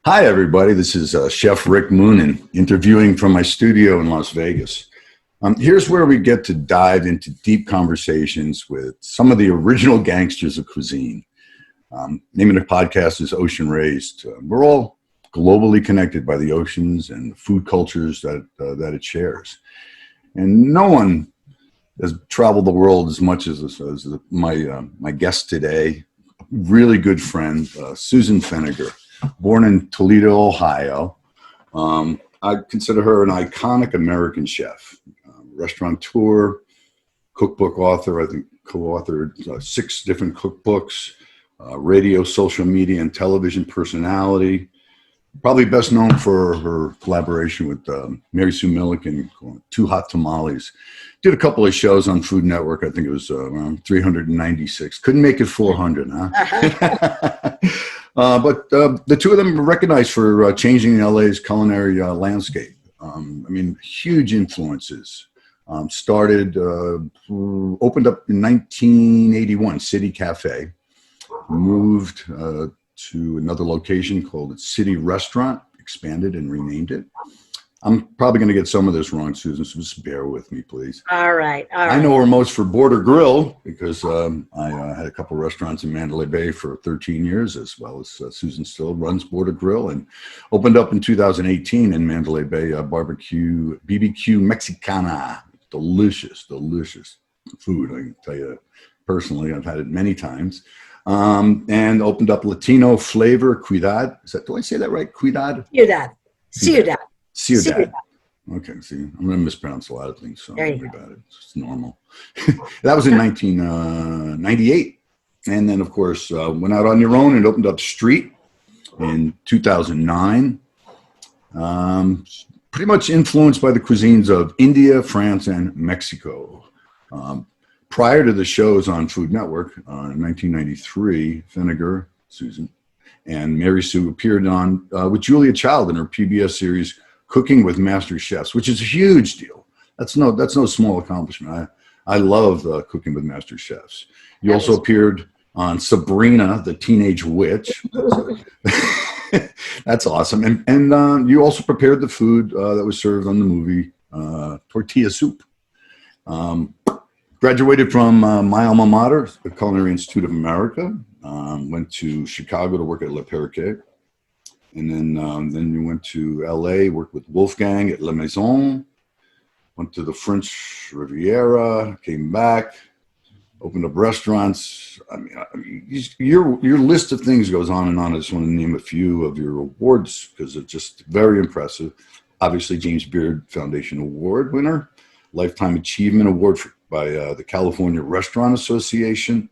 Hi, everybody. This is Chef Rick Moonen interviewing from my studio in Las Vegas. Here's where we get to dive into deep conversations with some of the original gangsters of cuisine. Name of the podcast is Ocean Raised. We're all globally connected by the oceans and the food cultures that it shares. And no one has traveled the world as much as my guest today, a really good friend, Susan Feniger. Born in Toledo, Ohio. I consider her an iconic American chef, restaurateur, cookbook author. I think co-authored 6 different cookbooks, radio, social media, and television personality. Probably best known for her collaboration with Mary Sue Milliken, Too Hot Tamales. Did a couple of shows on Food Network. I think it was around 396. Couldn't make it 400, huh? But the two of them were recognized for changing LA's culinary landscape. Huge influences. Opened up in 1981, City Cafe. Moved to another location called City Restaurant, expanded and renamed it. I'm probably going to get some of this wrong, Susan, so just bear with me, please. All right. I know her most for Border Grill because I had a couple restaurants in Mandalay Bay for 13 years, as well as Susan still runs Border Grill, and opened up in 2018 in Mandalay Bay, barbecue, BBQ Mexicana. Delicious, delicious food. I can tell you personally, I've had it many times. And opened up Latino Flavor Ciudad. Do I say that right? Ciudad? Ciudad. Okay, see, I'm going to mispronounce a lot of things, so don't worry about it. It's normal. That was in 1998. And then, of course, went out on your own and opened up Street in 2009. Pretty much influenced by the cuisines of India, France, and Mexico. Prior to the shows on Food Network in 1993, Feniger, Susan, and Mary Sue appeared on with Julia Child in her PBS series Cooking with Master Chefs, which is a huge deal. That's no small accomplishment. I love Cooking with Master Chefs. You also appeared on Sabrina, the Teenage Witch. That's awesome. And you also prepared the food that was served on the movie Tortilla Soup. Graduated from my alma mater, the Culinary Institute of America. Went to Chicago to work at Le Perroquet. And then you went to LA, worked with Wolfgang at La Maison, went to the French Riviera, came back, opened up restaurants. Your list of things goes on and on. I just want to name a few of your awards because it's just very impressive. Obviously, James Beard Foundation Award winner, Lifetime Achievement Award by the California Restaurant Association.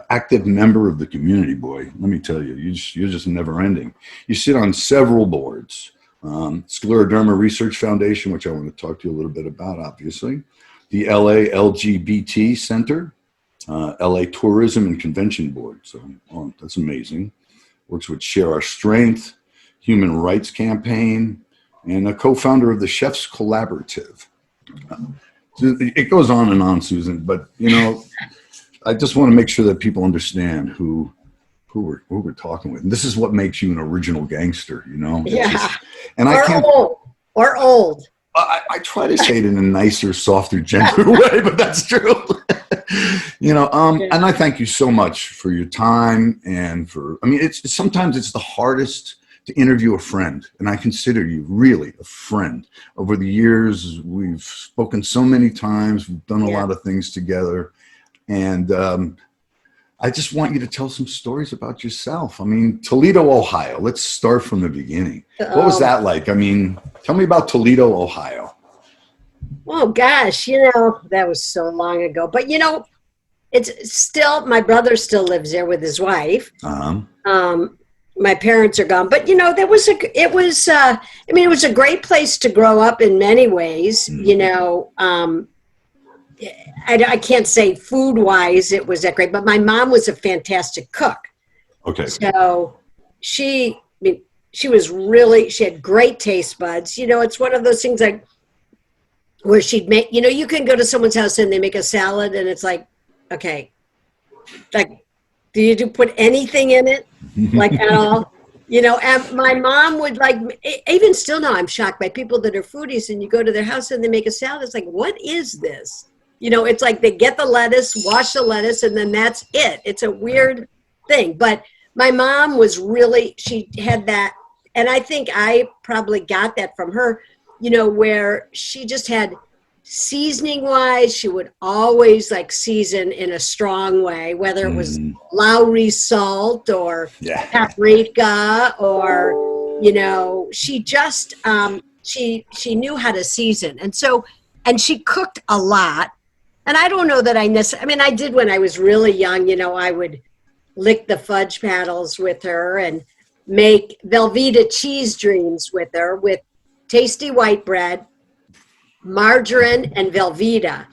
Active member of the community, boy. Let me tell you, you're just never ending. You sit on several boards. Scleroderma Research Foundation, which I want to talk to you a little bit about, obviously. The LA LGBT Center, LA Tourism and Convention Board. So that's amazing. Works with Share Our Strength, Human Rights Campaign, and a co-founder of the Chefs Collaborative. It goes on and on, Susan, but I just want to make sure that people understand who we're talking with. And this is what makes you an original gangster, Yeah. And I can't. Old. I try to say it in a nicer, softer, gentler way, but that's true. And I thank you so much for your time and sometimes it's the hardest to interview a friend, and I consider you really a friend. Over the years, we've spoken so many times, we've done a lot of things together. And I just want you to tell some stories about yourself. Toledo, Ohio. Let's start from the beginning. What was that like? Tell me about Toledo, Ohio. Oh, gosh, that was so long ago. But, it's still, my brother still lives there with his wife. My parents are gone. But, it was a great place to grow up in many ways, I can't say food-wise it was that great, but my mom was a fantastic cook. Okay. So she had great taste buds. It's one of those things like where she'd make, you can go to someone's house and they make a salad and it's like, okay, like, do you put anything in it? Like at all? You know, and my mom would like, even still now, I'm shocked by people that are foodies and you go to their house and they make a salad. It's like, what is this? You know, it's like they get the lettuce, wash the lettuce, and then that's it. It's a weird thing. But my mom was really, she had that, and I think I probably got that from her, you know, where she just had seasoning wise, she would always like season in a strong way, whether it was Lowry salt or paprika or, you know, she just, she knew how to season. And so, and she cooked a lot. And I don't know that I mean, I did when I was really young, you know, I would lick the fudge paddles with her and make Velveeta cheese dreams with her with tasty white bread, margarine, and Velveeta.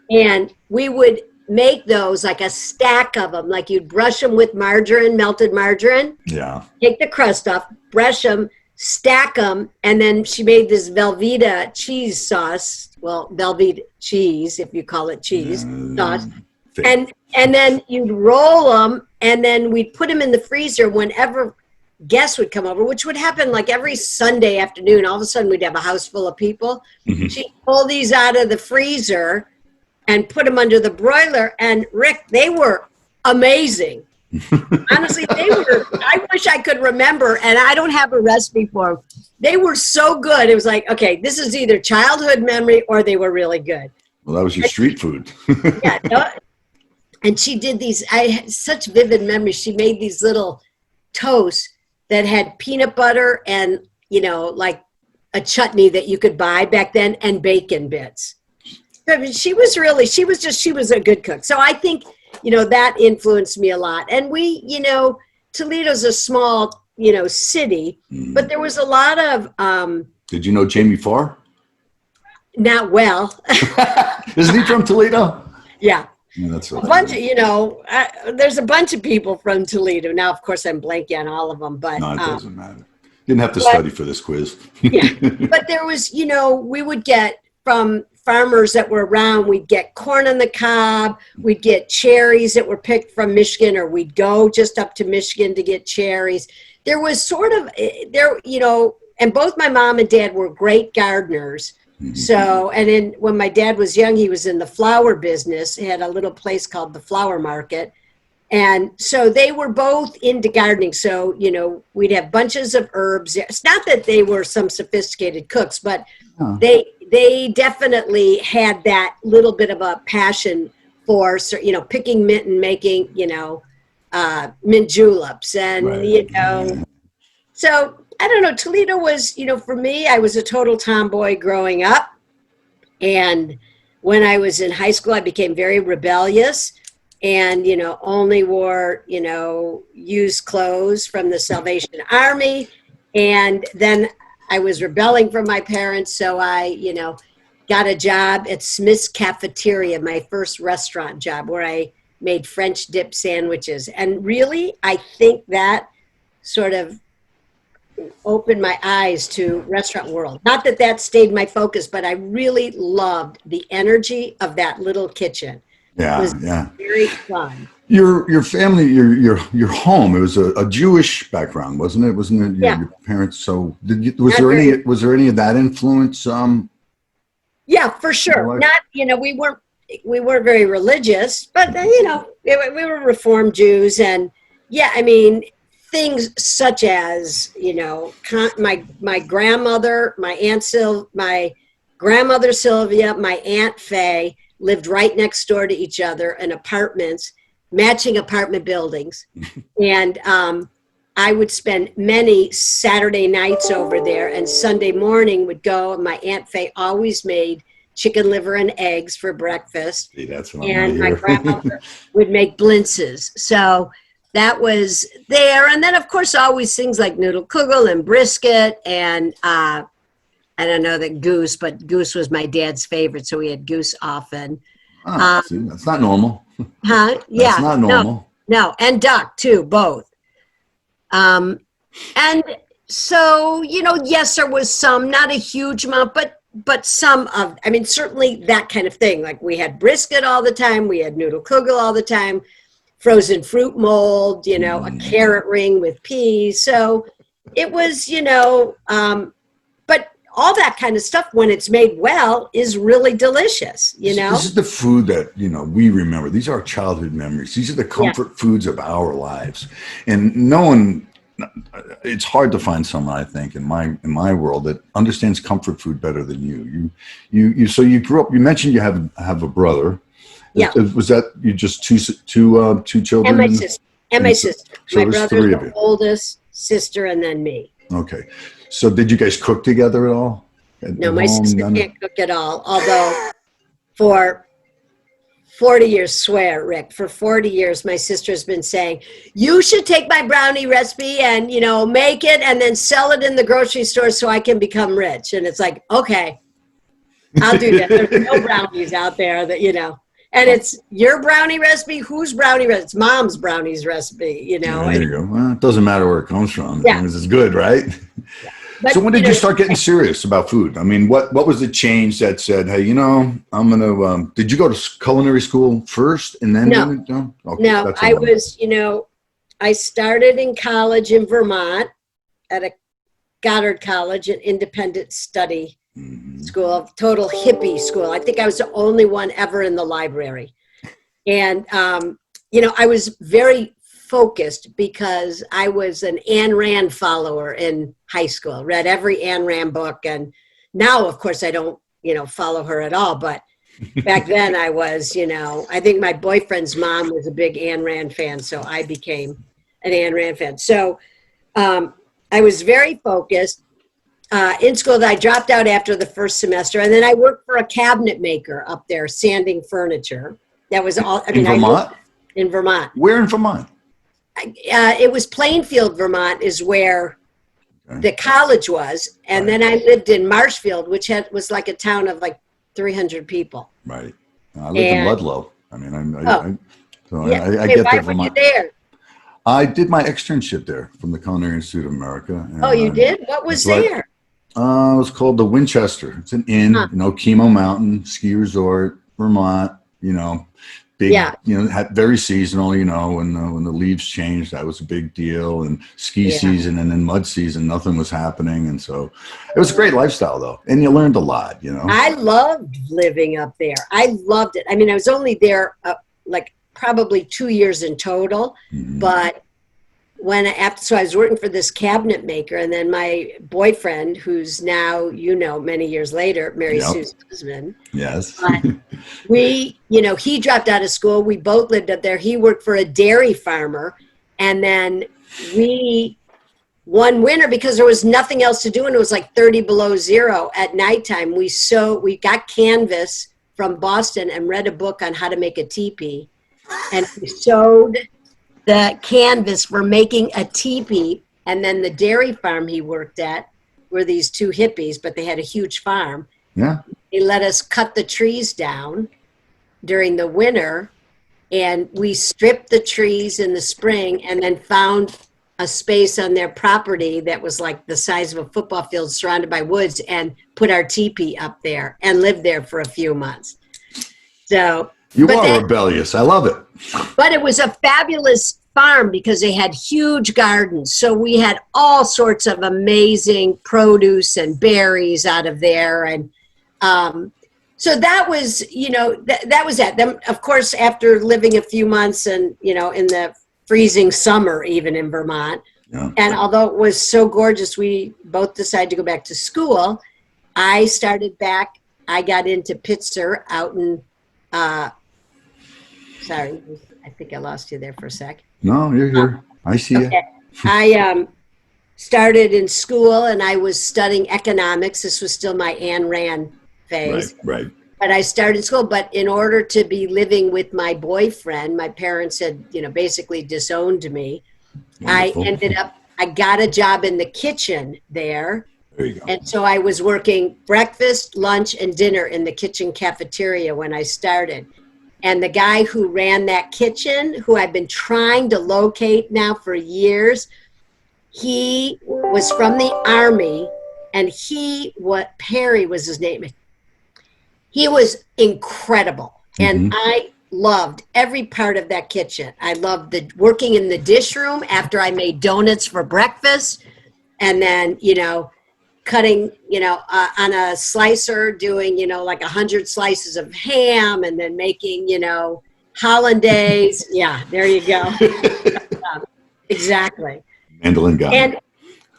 And we would make those like a stack of them, like you'd brush them with margarine, melted margarine. Yeah. Take the crust off, brush them, stack them, and then she made this Velveeta cheese sauce. Well, Velveeta cheese, if you call it cheese sauce. And then you'd roll them, and then we'd put them in the freezer whenever guests would come over, which would happen like every Sunday afternoon. All of a sudden, we'd have a house full of people. She'd pull these out of the freezer and put them under the broiler. And Rick, they were amazing. Honestly, they were, I wish I could remember, and I don't have a recipe for them. They were so good. It was like, okay, this is either childhood memory or they were really good. Well, that was your street food. Yeah. No, and she did these, I had such vivid memories. She made these little toasts that had peanut butter and, you know, like a chutney that you could buy back then and bacon bits. I mean, she was a good cook. So I think, you know, that influenced me a lot. And we, you know, Toledo's a small, you know, city, but there was a lot of. Did you know Jamie Farr? Not well. Isn't he from Toledo? Yeah. Yeah, that's a bunch of, you know, there's a bunch of people from Toledo. Now, of course, I'm blanking on all of them, but. No, it doesn't matter. Didn't have to study for this quiz. Yeah, but there was, you know, we would get from farmers that were around, we'd get corn on the cob, we'd get cherries that were picked from Michigan, or we'd go just up to Michigan to get cherries. There was sort of, there, you know, and both my mom and dad were great gardeners. So, and then when my dad was young, he was in the flower business. He had a little place called the Flower Market. And so they were both into gardening. So, you know, we'd have bunches of herbs. It's not that they were some sophisticated cooks, but they definitely had that little bit of a passion for, you know, picking mint and making, you know, mint juleps and, you know, so I don't know, Toledo was, you know, for me, I was a total tomboy growing up. And when I was in high school, I became very rebellious and, you know, only wore, you know, used clothes from the Salvation Army. And then I was rebelling from my parents. So I, you know, got a job at Smith's Cafeteria, my first restaurant job, where I made French dip sandwiches. And really, I think that sort of opened my eyes to restaurant world. Not that that stayed my focus, but I really loved the energy of that little kitchen. Yeah, it was very fun. Your family, your home, it was a Jewish background, wasn't it? Wasn't it your parents? So was there any of that influence? Yeah, for sure. Not, you know, we weren't very religious, but you know, we were Reformed Jews, and yeah, I mean, things such as, you know, my grandmother, my grandmother Sylvia, my Aunt Faye lived right next door to each other in apartments, matching apartment buildings. And I would spend many Saturday nights over there, and Sunday morning would go, and my Aunt Faye always made chicken liver and eggs for breakfast. See, that's what and my grandmother would make blintzes. So that was there. And then, of course, always things like noodle kugel and brisket. And I don't know that goose, but goose was my dad's favorite. So we had goose often. Oh, see, that's not normal. Huh? Yeah. That's not normal. No. And duck, too, both. And so, you know, yes, there was some, not a huge amount, but some of, I mean, certainly that kind of thing. Like we had brisket all the time. We had noodle kugel all the time. frozen fruit mold, you know, a carrot ring with peas. So it was, you know, but all that kind of stuff, when it's made well, is really delicious, you know? This is the food that, you know, we remember. These are our childhood memories. These are the comfort foods of our lives. And no one, it's hard to find someone, I think, in my world that understands comfort food better than you. So you grew up, you mentioned you have a brother. Yeah. Was that you just two children? And my sister. And my sister. So my there's brother's three of the you. oldest, sister, and then me. Okay. So did you guys cook together at all? No, my sister can't cook at all. Although for 40 years, swear, Rick, for 40 years, my sister's been saying, you should take my brownie recipe and, you know, make it and then sell it in the grocery store so I can become rich. And it's like, okay, I'll do that. There's no brownies out there that, you know. And it's your brownie recipe. Whose brownie recipe? It's mom's brownies recipe, you know. There you go. Well, it doesn't matter where it comes from as Yeah. long as it's good, right? Yeah. But, So when did you start getting serious about food? I mean, what was the change that said, hey, you know, I'm going to, did you go to culinary school first and then? No, okay, no, I was, you know, I started in college in Vermont at a Goddard College, an independent study school, total hippie school. I think I was the only one ever in the library. And, you know, I was very focused because I was an Ayn Rand follower in high school, read every Ayn Rand book. And now, of course, I don't, you know, follow her at all. But back then I was, you know, I think my boyfriend's mom was a big Ayn Rand fan. So I became an Ayn Rand fan. So I was very focused. In school, I dropped out after the first semester, and then I worked for a cabinet maker up there, sanding furniture. That was all. I mean, in Vermont? In Vermont. Where in Vermont? It was Plainfield, Vermont, is where the college was, and then I lived in Marshfield, which was like a town of like 300 people. Right. I lived in Ludlow. I mean, I get why that from were you there? I did my externship there from the Culinary Institute of America. And, Oh, you did? What was there? It was called the Winchester. It's an inn, you know, Chemo Mountain, ski resort, Vermont, you know, big, you know, very seasonal, you know, when the leaves changed, that was a big deal. And ski season and then mud season, nothing was happening. And so it was a great lifestyle, though. And you learned a lot, you know. I loved living up there. I loved it. I mean, I was only there like probably 2 years in total, but so I was working for this cabinet maker, and then my boyfriend, who's now, you know, many years later, married Susan husband. Yes. We, you know, he dropped out of school. We both lived up there. He worked for a dairy farmer. And then one winter, because there was nothing else to do, and it was like 30 below zero at nighttime, we got canvas from Boston and read a book on how to make a teepee. And we sewed the canvas for making a teepee. And then the dairy farm he worked at were these two hippies, but they had a huge farm. Yeah. They let us cut the trees down during the winter, and we stripped the trees in the spring and then found a space on their property that was like the size of a football field surrounded by woods, and put our teepee up there and lived there for a few months. So you are rebellious. I love it. But it was a fabulous farm because they had huge gardens. So we had all sorts of amazing produce and berries out of there. And so that was, you know, that was that. Then, of course, after living a few months and, you know, in the freezing summer, even in Vermont, and although it was so gorgeous, we both decided to go back to school. I started back. I got into Pitzer out in, sorry, I think I lost you there for a sec. No, you're here. I see you. I started in school, and I was studying economics. This was still my Ayn Rand phase. Right. But I started school. But in order to be living with my boyfriend, my parents had, you know, basically disowned me. Wonderful. I got a job in the kitchen there. There you go. And so I was working breakfast, lunch, and dinner in the kitchen cafeteria when I started. And the guy who ran that kitchen, who I've been trying to locate now for years, he was from the Army, and Perry was his name. He was incredible. And I loved every part of that kitchen. I loved the working in the dish room after I made donuts for breakfast, and then, you know, cutting, you know, on a slicer, doing, you know, like 100 slices of ham, and then making, you know, hollandaise. Yeah, there you go. Exactly. Mandolin gun.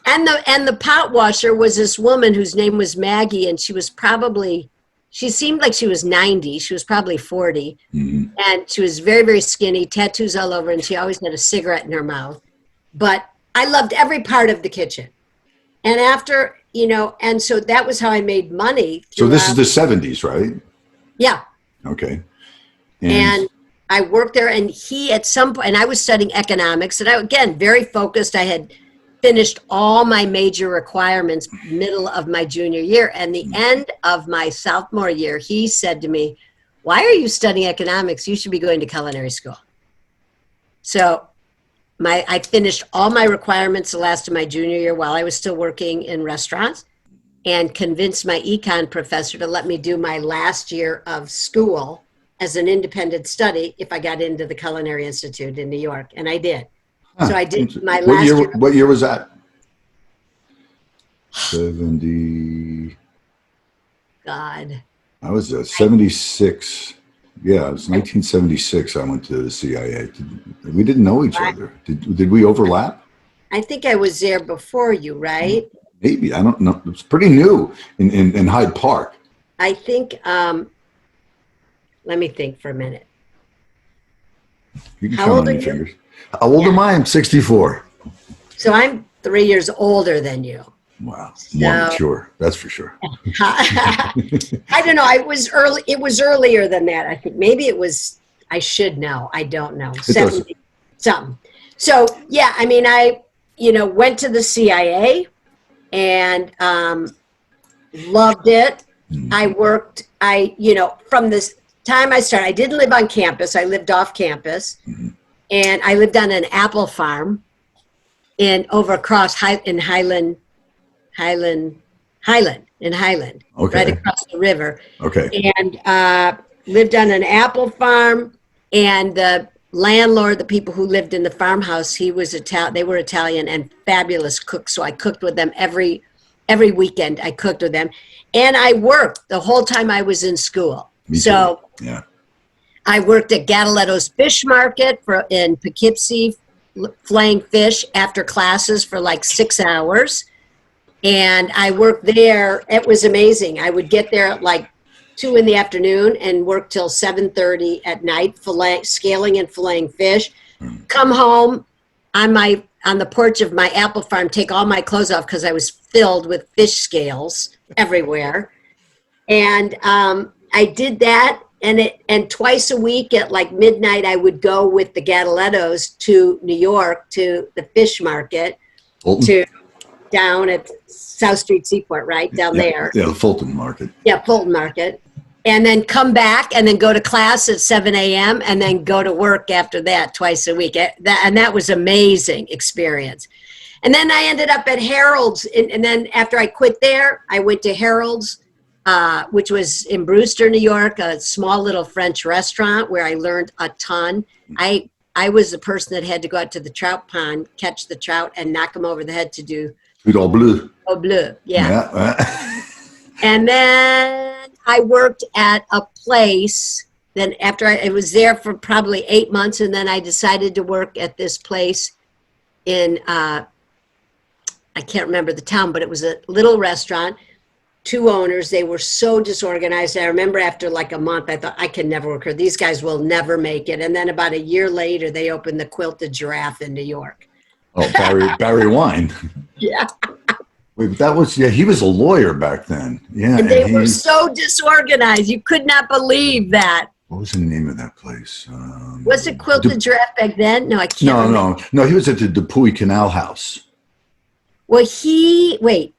And the pot washer was this woman whose name was Maggie, and she seemed like she was 90. She was probably 40. Mm-hmm. And she was very, very skinny, tattoos all over, and she always had a cigarette in her mouth. But I loved every part of the kitchen. And after, you know, and so that was how I made money. So this is the 70s, right? Yeah. Okay. And I worked there, and he at some point, and I was studying economics, and I, again, very focused. I had finished all my major requirements middle of my junior year. And the end of my sophomore year, he said to me, "Why are you studying economics? You should be going to culinary school." So I finished all my requirements the last of my junior year while I was still working in restaurants, and convinced my econ professor to let me do my last year of school as an independent study if I got into the Culinary Institute in New York. And I did. Huh. So I did my last year. What year was that? 70. God. I was 76. Yeah, it was 1976. I went to the CIA. We didn't know each other. Did we overlap? I think I was there before you, right? Maybe. I don't know. It was pretty new in Hyde Park. I think, let me think for a minute. You can count on your fingers. How old am I? I'm 64. So I'm 3 years older than you. Wow. More mature. That's for sure. I don't know. It was earlier than that. I think maybe it was, I should know. I don't know. 70 something. So yeah, I mean, I, you know, went to the CIA and loved it. I worked, you know, from this time I started, I didn't live on campus. I lived off campus. And I lived on an apple farm in Highland, okay. Right across the river. Okay. And lived on an apple farm, and the landlord, the people who lived in the farmhouse, they were Italian and fabulous cooks. So I cooked with them every weekend. I cooked with them, and I worked the whole time I was in school. Me too. Yeah. I worked at Gadaletto's Fish Market in Poughkeepsie, flaying fish after classes for like 6 hours. And I worked there. It was amazing. I would get there at like 2 in the afternoon and work till 7:30 at night, scaling and filleting fish. Come home on the porch of my apple farm, take all my clothes off because I was filled with fish scales everywhere. And I did that. And twice a week at like midnight, I would go with the Gadalettos to New York to the fish market, down at South Street Seaport, right down there. Yeah, the Fulton Market. Yeah, Fulton Market. And then come back and then go to class at 7 a.m. and then go to work after that twice a week. And that was amazing experience. And then I ended up at Harold's. And then after I quit there, I went to Harold's, which was in Brewster, New York, a small little French restaurant where I learned a ton. I was the person that had to go out to the trout pond, catch the trout, and knock them over the head to do au bleu. Au bleu, yeah. And then I worked at a place. Then after I was there for probably 8 months, and then I decided to work at this place in, I can't remember the town, but it was a little restaurant. 2 owners, they were so disorganized. I remember after like a month, I thought, I can never work here. These guys will never make it. And then about a year later, they opened the Quilted Giraffe in New York. Oh, Barry Wine. Yeah. Wait, he was a lawyer back then. Yeah. And they were so disorganized. You could not believe that. What was the name of that place? Was it Quilted Giraffe back then? No, I can't remember. No, he was at the Dupuy Canal House. Well,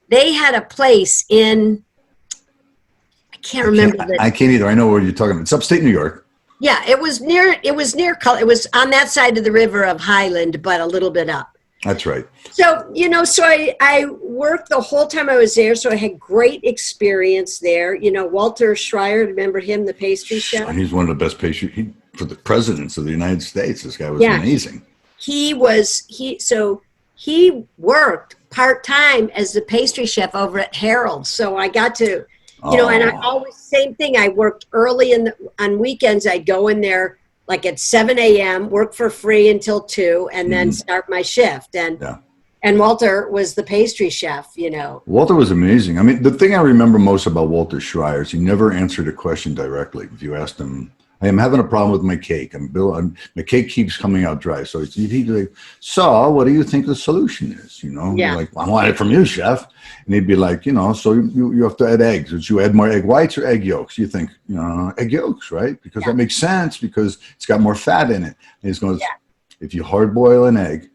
they had a place in, I can't remember. I can't either. I know where you're talking about. It's upstate New York. Yeah, it was on that side of the river of Highland, but a little bit up. That's right. So, I worked the whole time I was there. So I had great experience there. Walter Schreier, remember him, the pastry chef? He's one of the best pastry. for the presidents of the United States. This guy was amazing. He worked part-time as the pastry chef over at Harold's. So I got to, and I always, same thing. I worked early on weekends. I'd go in there like at 7 a.m., work for free until 2, and then start my shift. And Walter was the pastry chef, Walter was amazing. I mean, the thing I remember most about Walter Schreier is he never answered a question directly. If you asked him, I am having a problem with my cake. My cake keeps coming out dry. So he'd like, so what do you think the solution is? Like, I want it from you, chef. And he'd be like, so you have to add eggs. Would you add more egg whites or egg yolks? You think, egg yolks, right? Because that makes sense because it's got more fat in it. And he goes, if you hard boil an egg,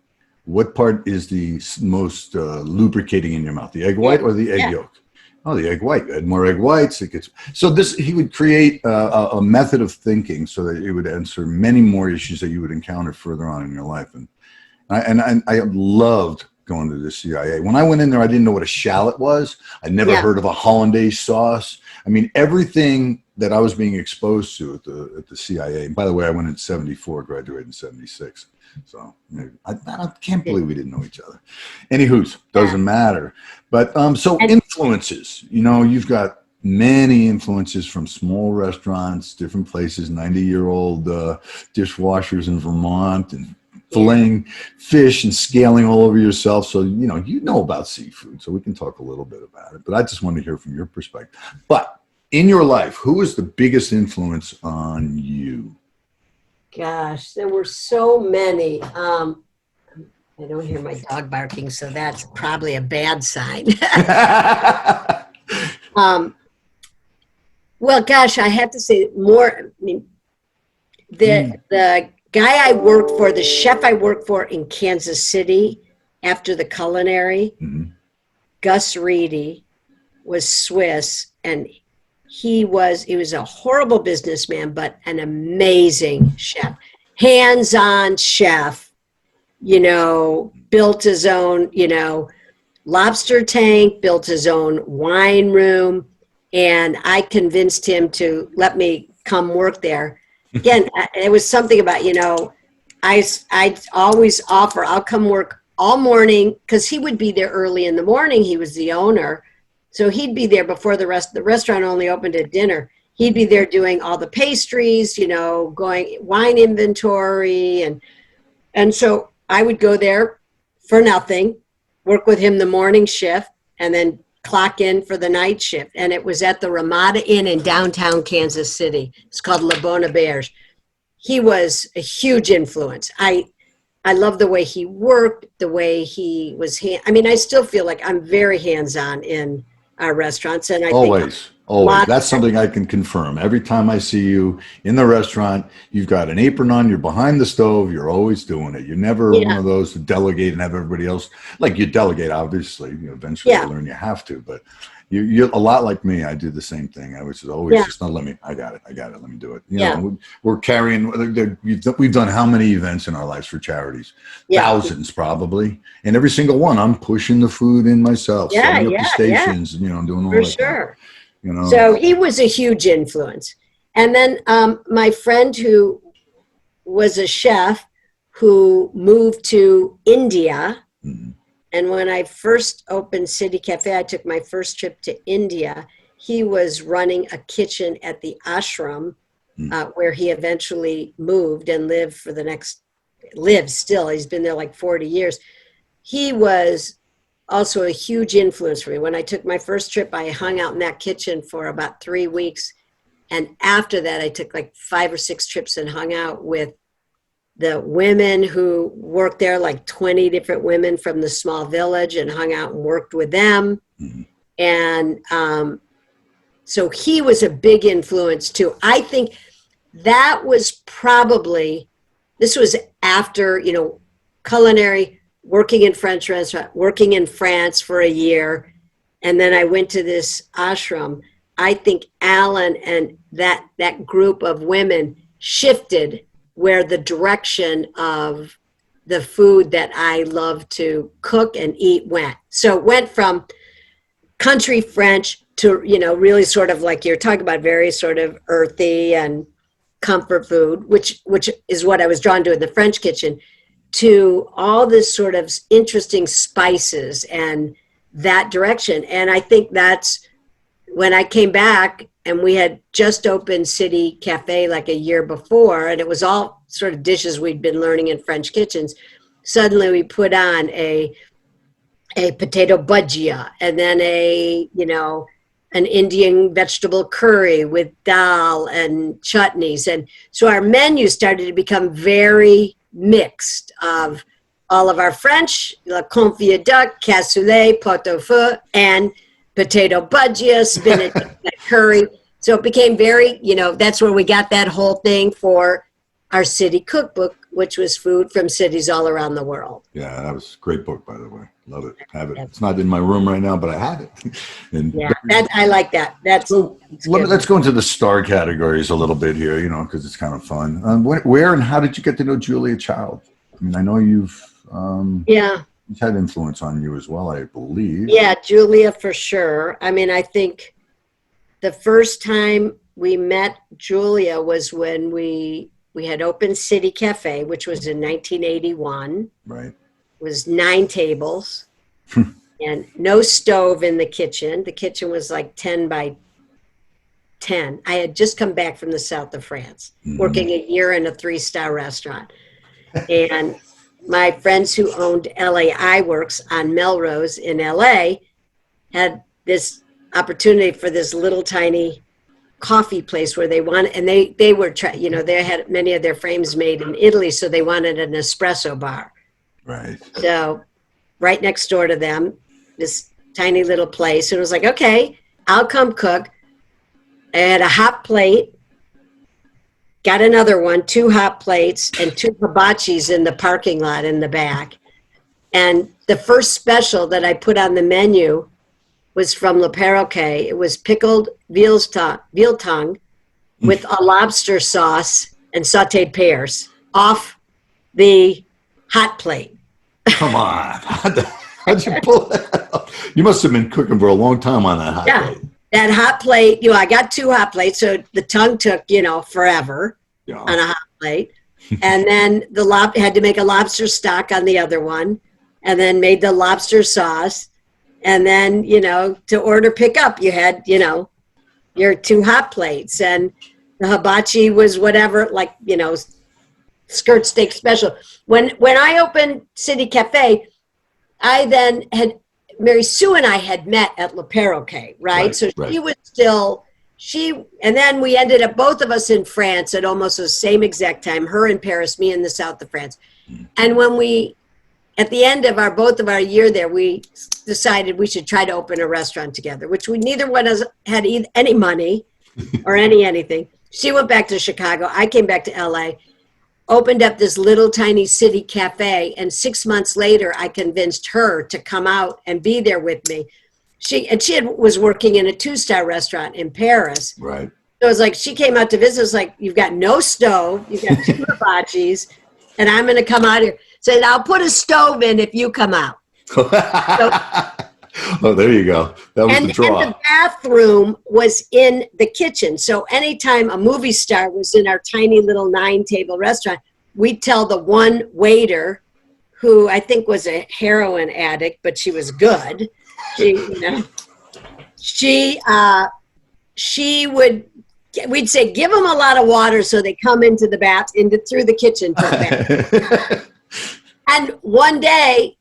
what part is the most lubricating in your mouth? The egg white or the egg yolk? Oh, the egg white. Add more egg whites. He would create a method of thinking so that it would answer many more issues that you would encounter further on in your life. And I loved going to the CIA. When I went in there, I didn't know what a shallot was. I never heard of a hollandaise sauce. I mean, everything that I was being exposed to at the CIA. And by the way, I went in 74, graduated in 76. So I can't believe we didn't know each other. Anywho's, doesn't matter. But influences, you've got many influences from small restaurants, different places, 90-year-old dishwashers in Vermont, and filleting fish and scaling all over yourself. So, you know about seafood, so we can talk a little bit about it. But I just want to hear from your perspective. But in your life, who is the biggest influence on you? Gosh, there were so many. I don't hear my dog barking, so that's probably a bad sign. Well, gosh, I have to say more. I mean, the guy I worked for, the chef I worked for in Kansas City after the Culinary, Gus Reedy, was Swiss, and he was a horrible businessman, but an amazing chef, hands-on chef, built his own, lobster tank, built his own wine room. And I convinced him to let me come work there. Again, it was something about, I always offer, I'll come work all morning, because he would be there early in the morning. He was the owner. So he'd be there before the restaurant only opened at dinner. He'd be there doing all the pastries, going wine inventory. And so I would go there for nothing, work with him the morning shift, and then clock in for the night shift. And it was at the Ramada Inn in downtown Kansas City. It's called Le Bon Auberge. He was a huge influence. I love the way he worked, the way he was. I still feel like I'm very hands-on in our restaurants, and I always. That's something I can confirm. Every time I see you in the restaurant, you've got an apron on, you're behind the stove, you're always doing it. You're never one of those to delegate and have everybody else. Like, you delegate, obviously. Eventually you learn you have to, but you're a lot like me. I do the same thing. I was always just, not let me. I got it. Let me do it. We're carrying. We've done how many events in our lives for charities? Thousands, probably. And every single one, I'm pushing the food in myself, setting up the stations, doing all that. For sure. So he was a huge influence. And then my friend who was a chef who moved to India. And when I first opened City Cafe, I took my first trip to India. He was running a kitchen at the ashram where he eventually moved and lives still. He's been there like 40 years. He was also a huge influence for me. When I took my first trip, I hung out in that kitchen for about 3 weeks. And after that, I took like 5 or 6 trips and hung out with the women who worked there, like 20 different women from the small village, and hung out and worked with them. And so he was a big influence too. I think that was probably, this was after, culinary, working in French restaurant, working in France for a year. And then I went to this ashram. I think Alan and that group of women shifted where the direction of the food that I love to cook and eat went. So it went from country French to, really sort of like you're talking about, very sort of earthy and comfort food, which is what I was drawn to in the French kitchen, to all this sort of interesting spices and that direction. And I think that's when I came back, and we had just opened City Cafe like a year before, and it was all sort of dishes we'd been learning in French kitchens. Suddenly we put on a potato bhajia, and then an Indian vegetable curry with dal and chutneys. And so our menu started to become very mixed of all of our French, la confit duck, cassoulet, pot au feu, and potato bhajia, spinach, curry. So it became very, that's where we got that whole thing for our city cookbook, which was food from cities all around the world. Yeah, that was a great book, by the way. Love it. Have it. It's not in my room right now, but I have it. And yeah, I like that. Let's go into the star categories a little bit here, because it's kind of fun. Where and how did you get to know Julia Child? I mean, I know you've had influence on you as well, I believe. Yeah, Julia for sure. I mean, I think the first time we met Julia was when we had opened City Cafe, which was in 1981. Right. It was 9 tables and no stove in the kitchen. The kitchen was like 10 by 10. I had just come back from the south of France, working a year in a 3-star restaurant. And my friends who owned LA Iworks on Melrose in LA had this opportunity for this little tiny coffee place where they wanted, and they were they had many of their frames made in Italy, so they wanted an espresso bar. Right. So right next door to them, this tiny little place, and it was like, okay, I'll come cook. I had a hot plate, got another one, 2 hot plates, and 2 hibachis in the parking lot in the back. And the first special that I put on the menu was from Le Perroquet. It was pickled veal tongue with a lobster sauce and sauteed pears off the hot plate. Come on. How'd you pull that off? You must have been cooking for a long time on that hot plate. That hot plate, I got 2 hot plates, so the tongue took, forever on a hot plate. And then had to make a lobster stock on the other one, and then made the lobster sauce. And then, to order pickup, you had, your 2 hot plates, and the hibachi was whatever, like, skirt steak special. When I opened City Cafe, I then had, Mary Sue and I had met at Le Perroquet, right? So she was still, and then we ended up, both of us in France at almost the same exact time, her in Paris, me in the south of France. And when at the end of both of our year there, we decided we should try to open a restaurant together, which neither one of us had any money or anything. She went back to Chicago. I came back to LA, opened up this little tiny City Cafe. And 6 months later, I convinced her to come out and be there with me. She was working in a 2-star restaurant in Paris. Right. So it was like, she came out to visit. It was like, you've got no stove, you've got 2 hibachis, and I'm going to come out here. Said, I'll put a stove in if you come out. So, oh, there you go. That was the draw. And the bathroom was in the kitchen. So anytime a movie star was in our tiny little 9-table restaurant, we'd tell the one waiter, who I think was a heroin addict, but she was good. We'd say, give them a lot of water so they come into the through the kitchen. And one day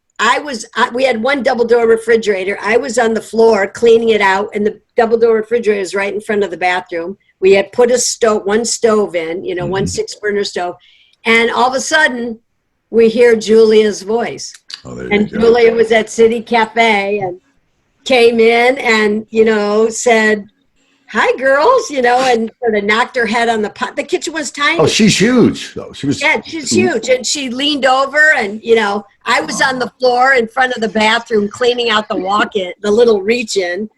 we had one double door refrigerator. I was on the floor cleaning it out, and the double door refrigerator is right in front of the bathroom. We had put one stove in, one 6-burner stove. And all of a sudden we hear Julia's voice. Oh, there and you go. Julia was at City Cafe and came in and, said, hi, girls, and sort of knocked her head on the pot. The kitchen was tiny. Oh, she's huge, though. She's huge. And she leaned over and, I was on the floor in front of the bathroom cleaning out the walk-in, the little reach-in.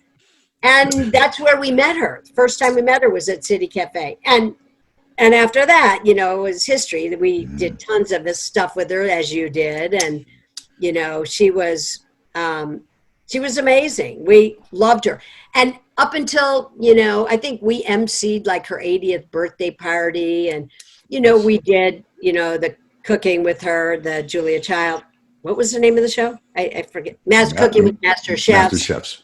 And that's where we met her. The first time we met her was at City Cafe. And after that, it was history. We did tons of this stuff with her, as you did. And, she was amazing. We loved her. And up until, you know, I think we emceed like her 80th birthday party. And, you know, we did, you know, the cooking with her, the Julia Child. What was the name of the show? I forget. Cooking with Master Chefs. Master Chefs.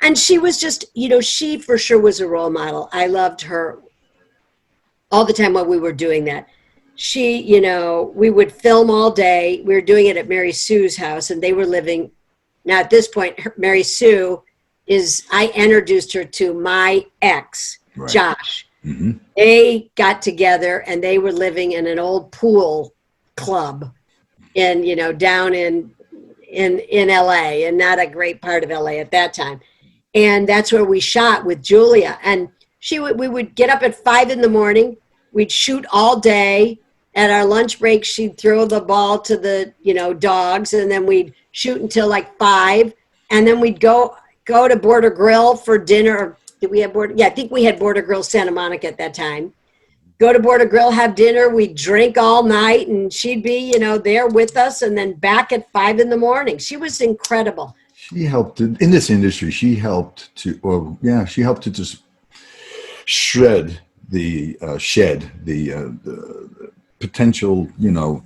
And she was just, you know, she for sure was a role model. I loved her all the time while we were doing that. She, you know, we would film all day. We were doing it at Mary Sue's house, and they were living. Now, at this point, Mary Sue I introduced her to my ex, right. Josh. Mm-hmm. They got together and they were living in an old pool club in, you know, down in LA, and not a great part of LA at that time. And that's where we shot with Julia. And we would get up at 5 a.m. We'd shoot all day. At our lunch break, she'd throw the ball to the, you know, dogs, and then we'd shoot until like 5. And then we'd go to Border Grill for dinner. Did we have Border? Yeah, I think we had Border Grill Santa Monica at that time. Go to Border Grill, have dinner. We'd drink all night, and she'd be, you know, there with us, and then back at 5 a.m. She was incredible. She helped in this industry. She helped to just shed the potential, you know,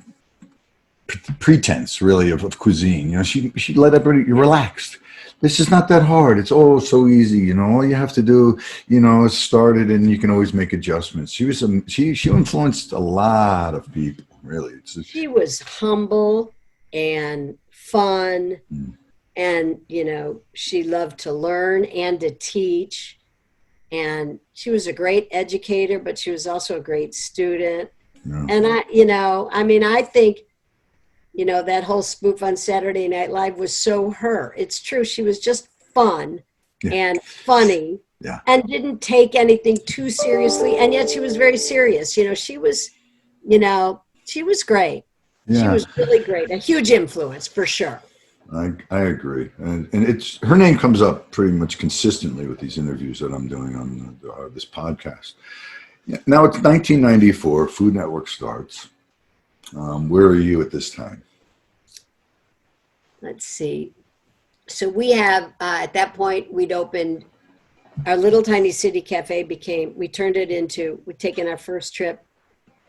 pretense really of cuisine. You know, she let everybody relaxed. This is not that hard. It's so easy. You know, all you have to do, you know, is start it, and you can always make adjustments. She influenced a lot of people. Really, she was humble and fun, and you know, she loved to learn and to teach, and she was a great educator, but she was also a great student. Yeah. And I think, you know, that whole spoof on Saturday Night Live was so her. It's true. She was just fun and funny and didn't take anything too seriously. And yet she was very serious. You know, she was great. Yeah. She was really great. A huge influence for sure. I agree. And her name comes up pretty much consistently with these interviews that I'm doing on this podcast. Now it's 1994. Food Network starts. Where are you at this time? Let's see. So we have, at that point, we'd opened our little tiny city cafe. We'd taken our first trip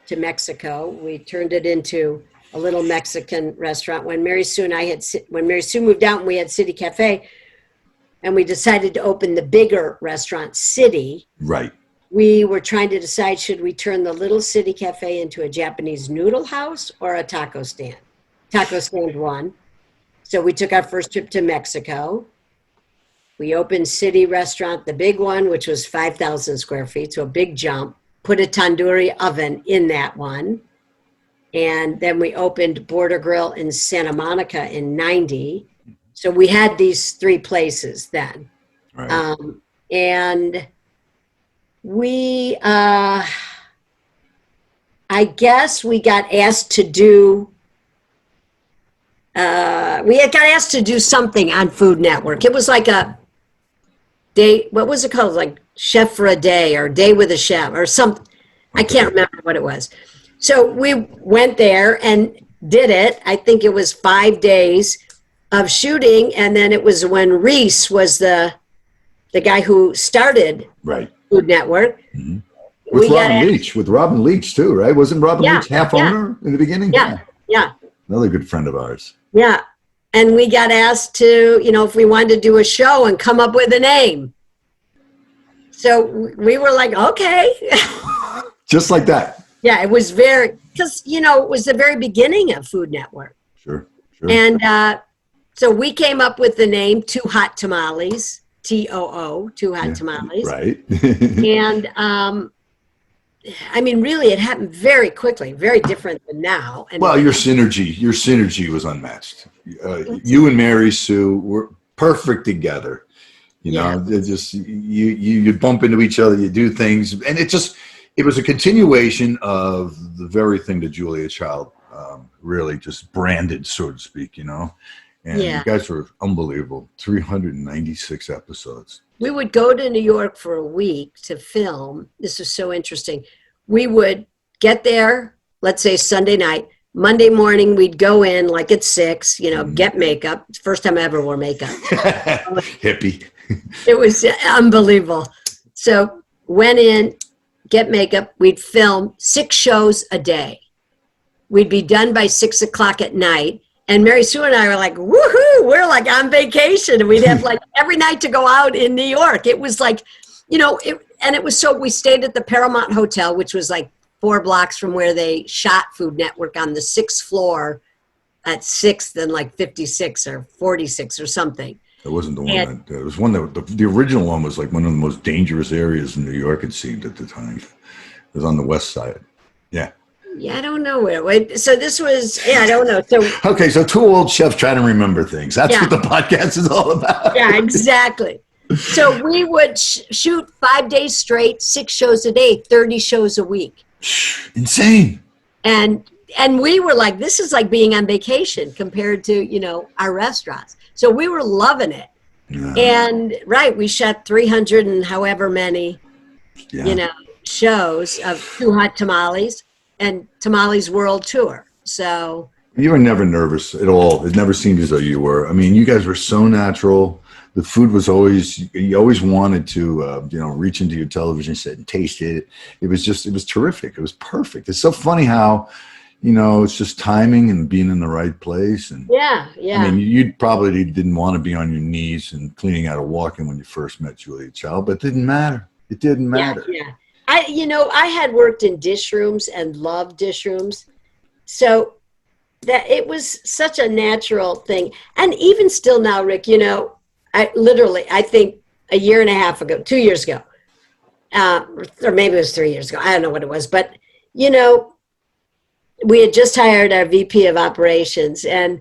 to Mexico. We turned it into a little Mexican restaurant. When Mary Sue moved out and we had City Cafe, and we decided to open the bigger restaurant, City. Right. We were trying to decide, should we turn the little City Cafe into a Japanese noodle house or a taco stand? Taco stand won. So we took our first trip to Mexico. We opened City Restaurant, the big one, which was 5,000 square feet, so a big jump. Put a tandoori oven in that one. And then we opened Border Grill in Santa Monica in 90. So we had these 3 places then. Right. And we, I guess we got asked to do, something on Food Network. It was like a day, what was it called? Like Chef for a Day or Day with a Chef or something. I can't remember what it was. So we went there and did it. I think it was 5 days of shooting. And then it was when Reese was the guy who started Food Network. Mm-hmm. With Robin Leach too, right? Wasn't Robin Leach half owner in the beginning? Yeah. Another good friend of ours. Yeah. And we got asked to, you know, if we wanted to do a show and come up with a name. So we were like, okay. Just like that. Yeah, it was because, you know, it was the very beginning of Food Network. Sure. And so we came up with the name Too Hot Tamales, TOO, Too Hot Tamales. Right. And I mean, really, it happened very quickly, very different than now. And well, your synergy was unmatched. You and Mary Sue were perfect together. You know, just you bump into each other, you do things, and it was a continuation of the very thing that Julia Child really just branded, so to speak. You know, and you guys were unbelievable. 396 episodes. We would go to New York for a week to film. This was so interesting. We would get there, let's say Sunday night, Monday morning, we'd go in like at 6, get makeup. First time I ever wore makeup. Hippie. It was unbelievable. So went in, get makeup. We'd film 6 shows a day. We'd be done by 6 o'clock at night. And Mary Sue and I were like, woohoo, we're like on vacation. And we'd have like every night to go out in New York. It was like, and it was so, we stayed at the Paramount Hotel, which was like 4 blocks from where they shot Food Network, on the 6th floor at 6th and like 56 or 46 or something. It wasn't the one it was one that the original one was like one of the most dangerous areas in New York, it seemed at the time. It was on the west side. Yeah. Yeah, I don't know where. So this was, I don't know. So okay, so 2 old chefs trying to remember things. That's what the podcast is all about. Yeah, exactly. So we would shoot 5 days straight, 6 shows a day, 30 shows a week. Insane. And we were like, this is like being on vacation compared to, our restaurants. So we were loving it. Yeah. And we shot 300 and however many, shows of Too Hot Tamales and Tamales World Tour. So you were never nervous at all. It never seemed as though you were. I mean, you guys were so natural. The food was you always wanted to, reach into your television set and taste it. It was terrific. It was perfect. It's so funny how, it's just timing and being in the right place. And yeah. I mean, you probably didn't want to be on your knees and cleaning out a walk-in when you first met Julia Child, but it didn't matter. It didn't matter. Yeah. I had worked in dish rooms and loved dish rooms. So that it was such a natural thing. And even still now, Rick, I think a year and a half ago, 2 years ago, or maybe it was 3 years ago. I don't know what it was, but we had just hired our VP of operations, and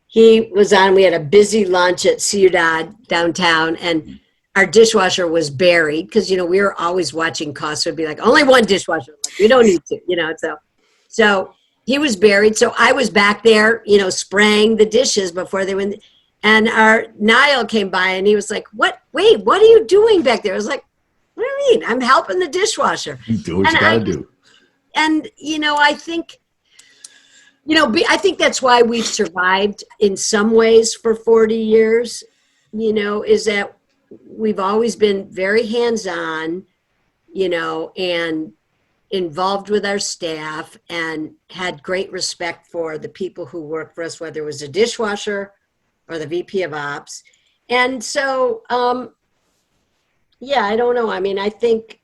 he was on. We had a busy lunch at Ciudad downtown, and our dishwasher was buried because we were always watching costs. So it'd be like only one dishwasher. Like, we don't need to, So he was buried. So I was back there, spraying the dishes before they went. And our Niall came by and he was like, what are you doing back there? I was like, what do you mean? I'm helping the dishwasher. You do what you gotta do. And, I think, I think that's why we've survived in some ways for 40 years, is that we've always been very hands-on, and involved with our staff and had great respect for the people who work for us, whether it was a dishwasher or the VP of Ops. And so, I don't know. I mean, I think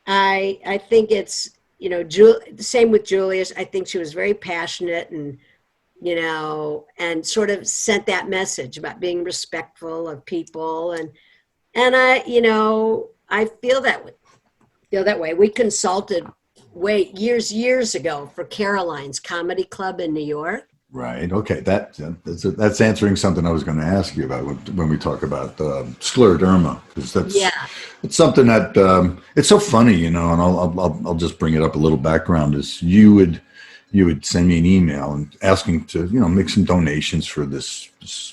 it's, the same with Julius. I think she was very passionate and, and sort of sent that message about being respectful of people. And I feel that way. We consulted years ago for Caroline's Comedy Club in New York. Right. Okay. That's answering something I was going to ask you about when we talk about scleroderma, because it's something that it's so funny, and I'll just bring it up a little background. Is you would send me an email and asking to make some donations for this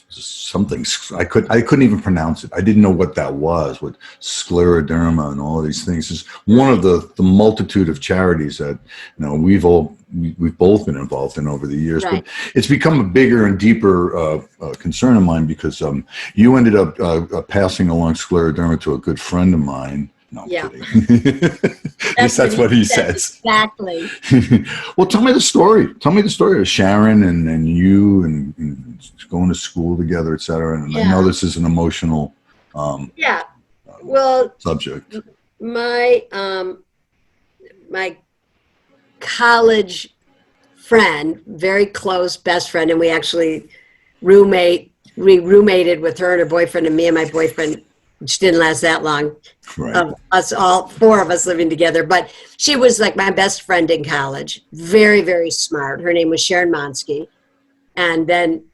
something I couldn't even pronounce it. I didn't know what that was. What scleroderma and all of these things is one of the multitude of charities that we've both been involved in over the years. Right. But it's become a bigger and deeper concern of mine because you ended up passing along scleroderma to a good friend of mine. No, I'm kidding. That's what he says. Exactly. Well, tell me the story. Tell me the story of Sharon and you and going to school together, et cetera. And I know this is an emotional subject. My college friend, very close best friend, and we actually roommated with her and her boyfriend and me and my boyfriend, which didn't last that long. Right. Of us, all 4 of us living together. But she was like my best friend in college. Very, very smart. Her name was Sharon Monsky. And then,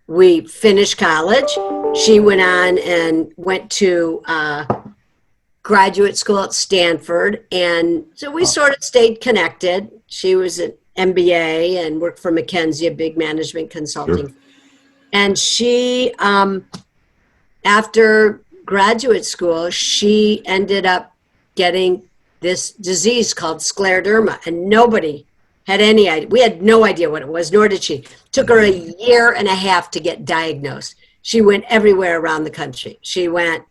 we finished college. She went on and went to graduate school at Stanford. And so we sort of stayed connected. She was an MBA and worked for McKinsey, a big management consulting. Sure. And she, after graduate school, she ended up getting this disease called scleroderma, and nobody had any idea. We had no idea what it was, nor did she. It took her a year and a half to get diagnosed. She went everywhere around the country. She went,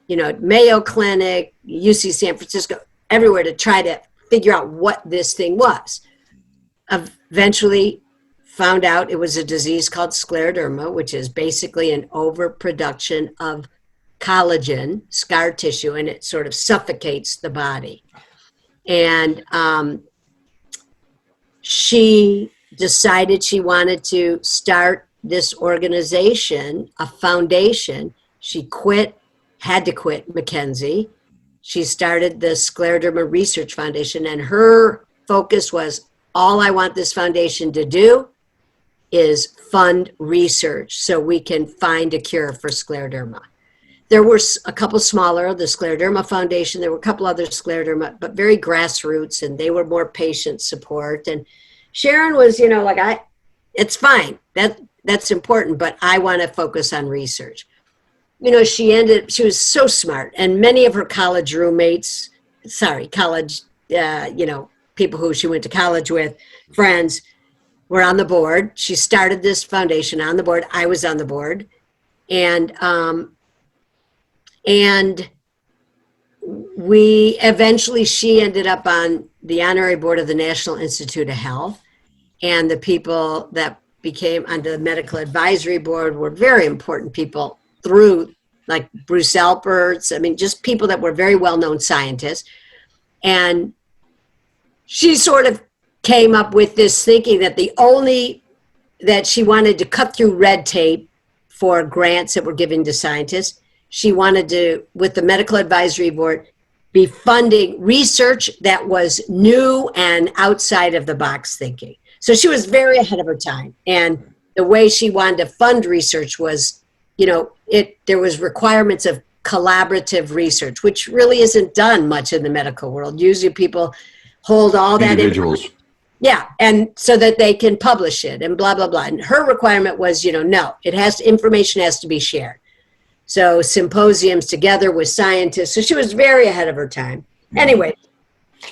Mayo Clinic, UC San Francisco, everywhere to try to figure out what this thing was. Eventually found out it was a disease called scleroderma, which is basically an overproduction of collagen, scar tissue, and it sort of suffocates the body. And she decided she wanted to start this organization, a foundation. She had to quit McKinsey. She started the Scleroderma Research Foundation, and her focus was, all I want this foundation to do is fund research so we can find a cure for scleroderma. There were a couple smaller, the Scleroderma Foundation, there were a couple other scleroderma, but very grassroots, and they were more patient support. And Sharon was, it's fine, that's important, but I want to focus on research. She was so smart, and many of her college roommates, people who she went to college with, friends, were on the board. She started this foundation on the board. I was on the board. And she ended up on the honorary board of the National Institute of Health. And the people that became on the medical advisory board were very important people through, like Bruce Alperts, just people that were very well-known scientists. And she sort of came up with this thinking that that she wanted to cut through red tape for grants that were given to scientists. She wanted to, with the medical advisory board, be funding research that was new and outside of the box thinking. So she was very ahead of her time. And the way she wanted to fund research was, there was requirements of collaborative research, which really isn't done much in the medical world. Usually people hold all that individuals. Yeah, and so that they can publish it and blah, blah, blah. And her requirement was, no, information has to be shared. So symposiums together with scientists. So she was very ahead of her time. Anyway.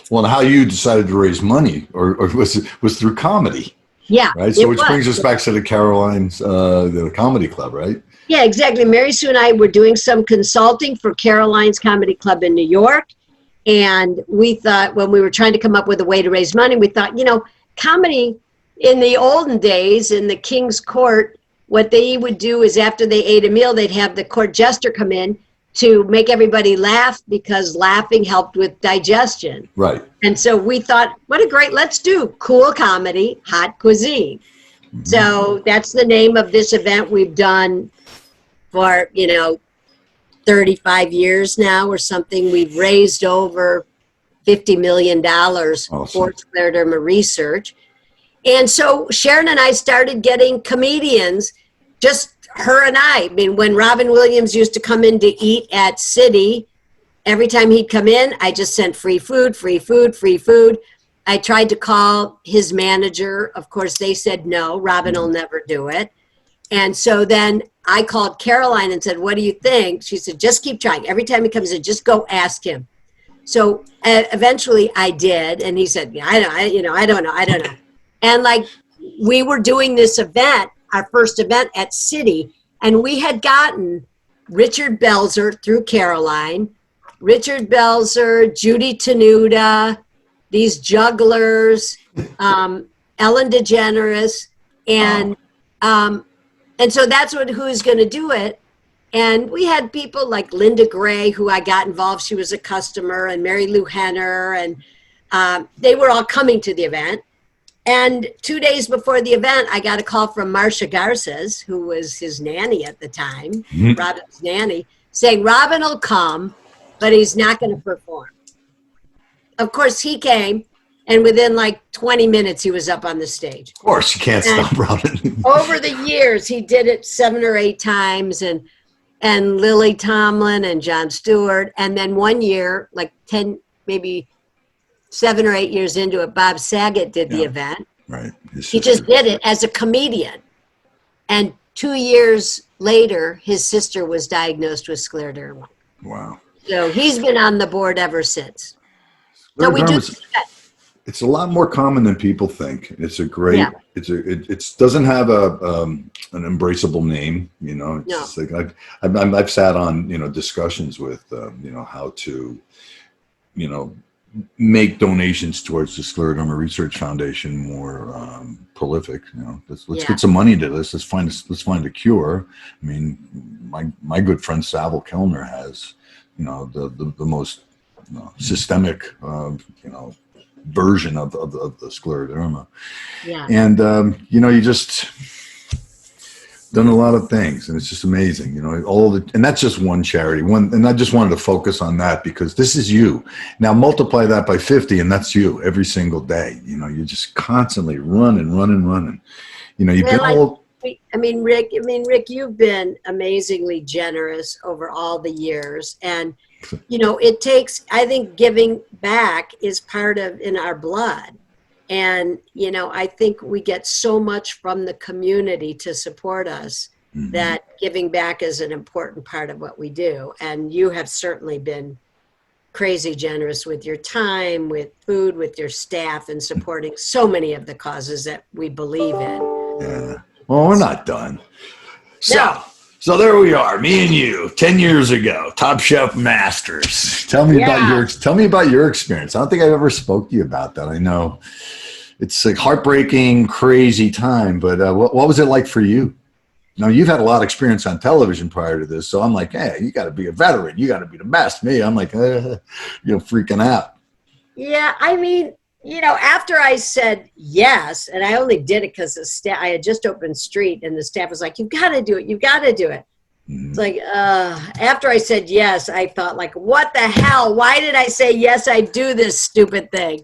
Well, how you decided to raise money or was through comedy. Yeah. Right. So which brings us back to the Caroline's, the comedy club, right? Yeah, exactly. Mary Sue and I were doing some consulting for Caroline's Comedy Club in New York. And we thought, when we were trying to come up with a way to raise money, we thought, comedy in the olden days in the King's Court, what they would do is after they ate a meal, they'd have the court jester come in to make everybody laugh because laughing helped with digestion. Right. And so we thought, let's do cool comedy, hot cuisine. Mm-hmm. So that's the name of this event we've done for, 35 years now or something. We've raised over $50 million awesome. For scleroderma research. And so Sharon and I started getting comedians, just her and I. When Robin Williams used to come in to eat at City, every time he'd come in, I just sent free food. I tried to call his manager. Of course, they said no, Robin will never do it. And so then I called Caroline and said, what do you think? She said, just keep trying. Every time he comes in, just go ask him. So eventually I did. And he said, I don't know. And we were doing this event, our first event at City, and we had gotten Richard Belzer through Caroline, Judy Tenuta, these jugglers, Ellen DeGeneres, and so that's who's going to do it. And we had people like Linda Gray, who I got involved. She was a customer, and Mary Lou Henner, and they were all coming to the event. And 2 days before the event, I got a call from Marcia Garces, who was his nanny at the time, Robin's nanny, saying Robin will come, but he's not going to perform. Of course, he came. And within 20 minutes, he was up on the stage. Of course, you can't stop Robin. Over the years, he did it 7 or 8 times, and Lily Tomlin and Jon Stewart. And then one year, 10, maybe 7 or 8 years into it, Bob Saget did the event. Right. He just did it as a comedian. And 2 years later, his sister was diagnosed with scleroderma. Wow. So he's been on the board ever since. So we do. It's a lot more common than people think. It's a great. It doesn't have an embraceable name. You know, it's just like I've sat on discussions with how to make donations towards the Scleroderma Research Foundation more prolific. Let's get some money into this. Let's find a cure. I mean, my good friend Savile Kellner has the most systemic version of the scleroderma. Yeah. And you just done a lot of things, and it's just amazing. And that's just one charity. And I just wanted to focus on that because this is you. Now multiply that by 50, and that's you every single day. You're just constantly running. You've been all. Rick, you've been amazingly generous over all the years, and it takes, I think giving back is part of in our blood. And, I think we get so much from the community to support us that giving back is an important part of what we do. And you have certainly been crazy generous with your time, with food, with your staff, and supporting so many of the causes that we believe in. Yeah. Well, we're not done. So there we are, me and you, 10 years ago, Top Chef Masters. Tell me about your experience. I don't think I've ever spoke to you about that. I know it's a heartbreaking, crazy time, but what was it like for you? Now, you've had a lot of experience on television prior to this, so I'm like, hey, you got to be a veteran. You got to be the best. Me, I'm like, freaking out. Yeah, after I said yes, and I only did it because I had just opened Street, and the staff was like, "You've got to do it. You've got to do it." It's like, after I said yes, I thought, like, what the hell? Why did I say yes? I do this stupid thing.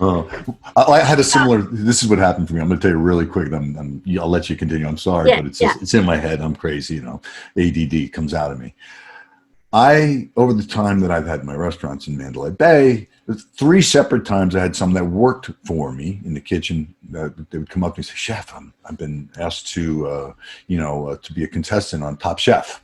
Oh, I had a similar. This is what happened for me. I'm going to tell you really quick. I'll let you continue. I'm sorry, but it's in my head. I'm crazy. ADD comes out of me. Over the time that I've had my restaurants in Mandalay Bay, 3 separate times I had someone that worked for me in the kitchen. They would come up and say, "Chef, I've been asked to be a contestant on Top Chef."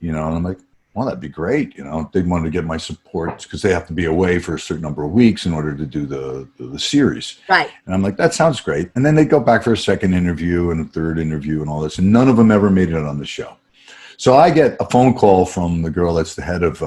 And I'm like, well, that'd be great. They wanted to get my support because they have to be away for a certain number of weeks in order to do the series. Right. And I'm like, that sounds great. And then they go back for a second interview and a third interview and all this, and none of them ever made it on the show. So I get a phone call from the girl that's the head of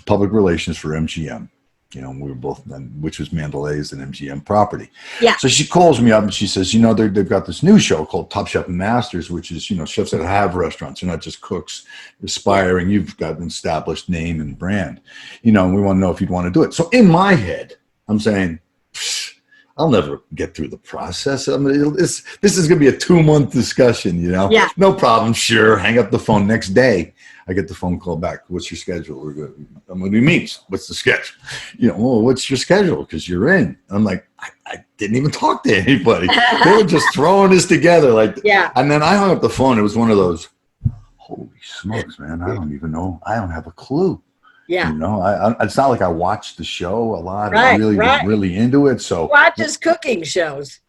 public relations for MGM. We were both then, which was Mandalay's and MGM property. Yeah. So she calls me up and she says, they've got this new show called Top Chef Masters, which is, chefs that have restaurants. They're not just cooks aspiring. You've got an established name and brand, and we want to know if you'd want to do it. So in my head, I'm saying, I'll never get through the process. This is going to be a 2-month discussion, Yeah. No problem. Sure. Hang up the phone. Next day, I get the phone call back. What's your schedule? We're good. What do you mean? What's the schedule? Well, what's your schedule? Because you're in. I'm like, I didn't even talk to anybody. They were just throwing this together. And then I hung up the phone. It was one of those, holy smokes, man. I don't even know. I don't have a clue. Yeah. It's not like I watched the show a lot. Right, I really was really into it. So watches cooking shows.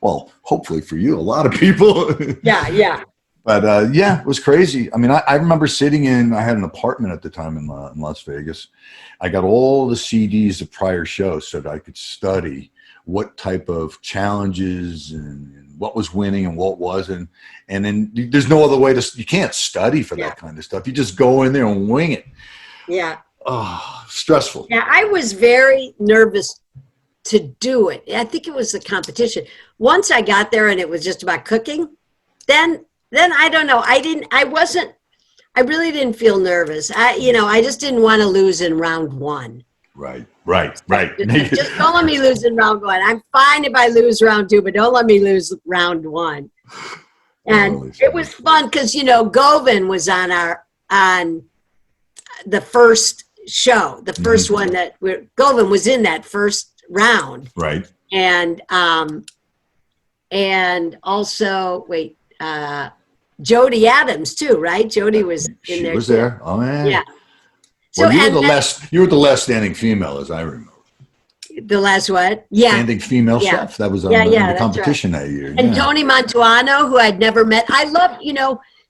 Well, hopefully for you, a lot of people. Yeah. But it was crazy. I remember I had an apartment at the time in Las Vegas. I got all the CDs of prior shows so that I could study what type of challenges and what was winning and what wasn't. And then there's no other way you can't study for that kind of stuff. You just go in there and wing it. Yeah. Oh, stressful. Yeah, I was very nervous to do it. I think it was the competition. Once I got there and it was just about cooking, then I don't know. I really didn't feel nervous. I just didn't want to lose in round 1. Right. Just don't let me lose in round 1. I'm fine if I lose round 2, but don't let me lose round 1. And it was fun because, Govan was on the first show, the first one Govan was in that first round. Right. And also, Jody Adams too, right? Jody was in there. She was there. Oh, man. Yeah. Well, you were the last standing female, as I remember. The last what? Yeah. Standing female chef. That was on the competition that year. And Tony Mantuano, who I'd never met. I love,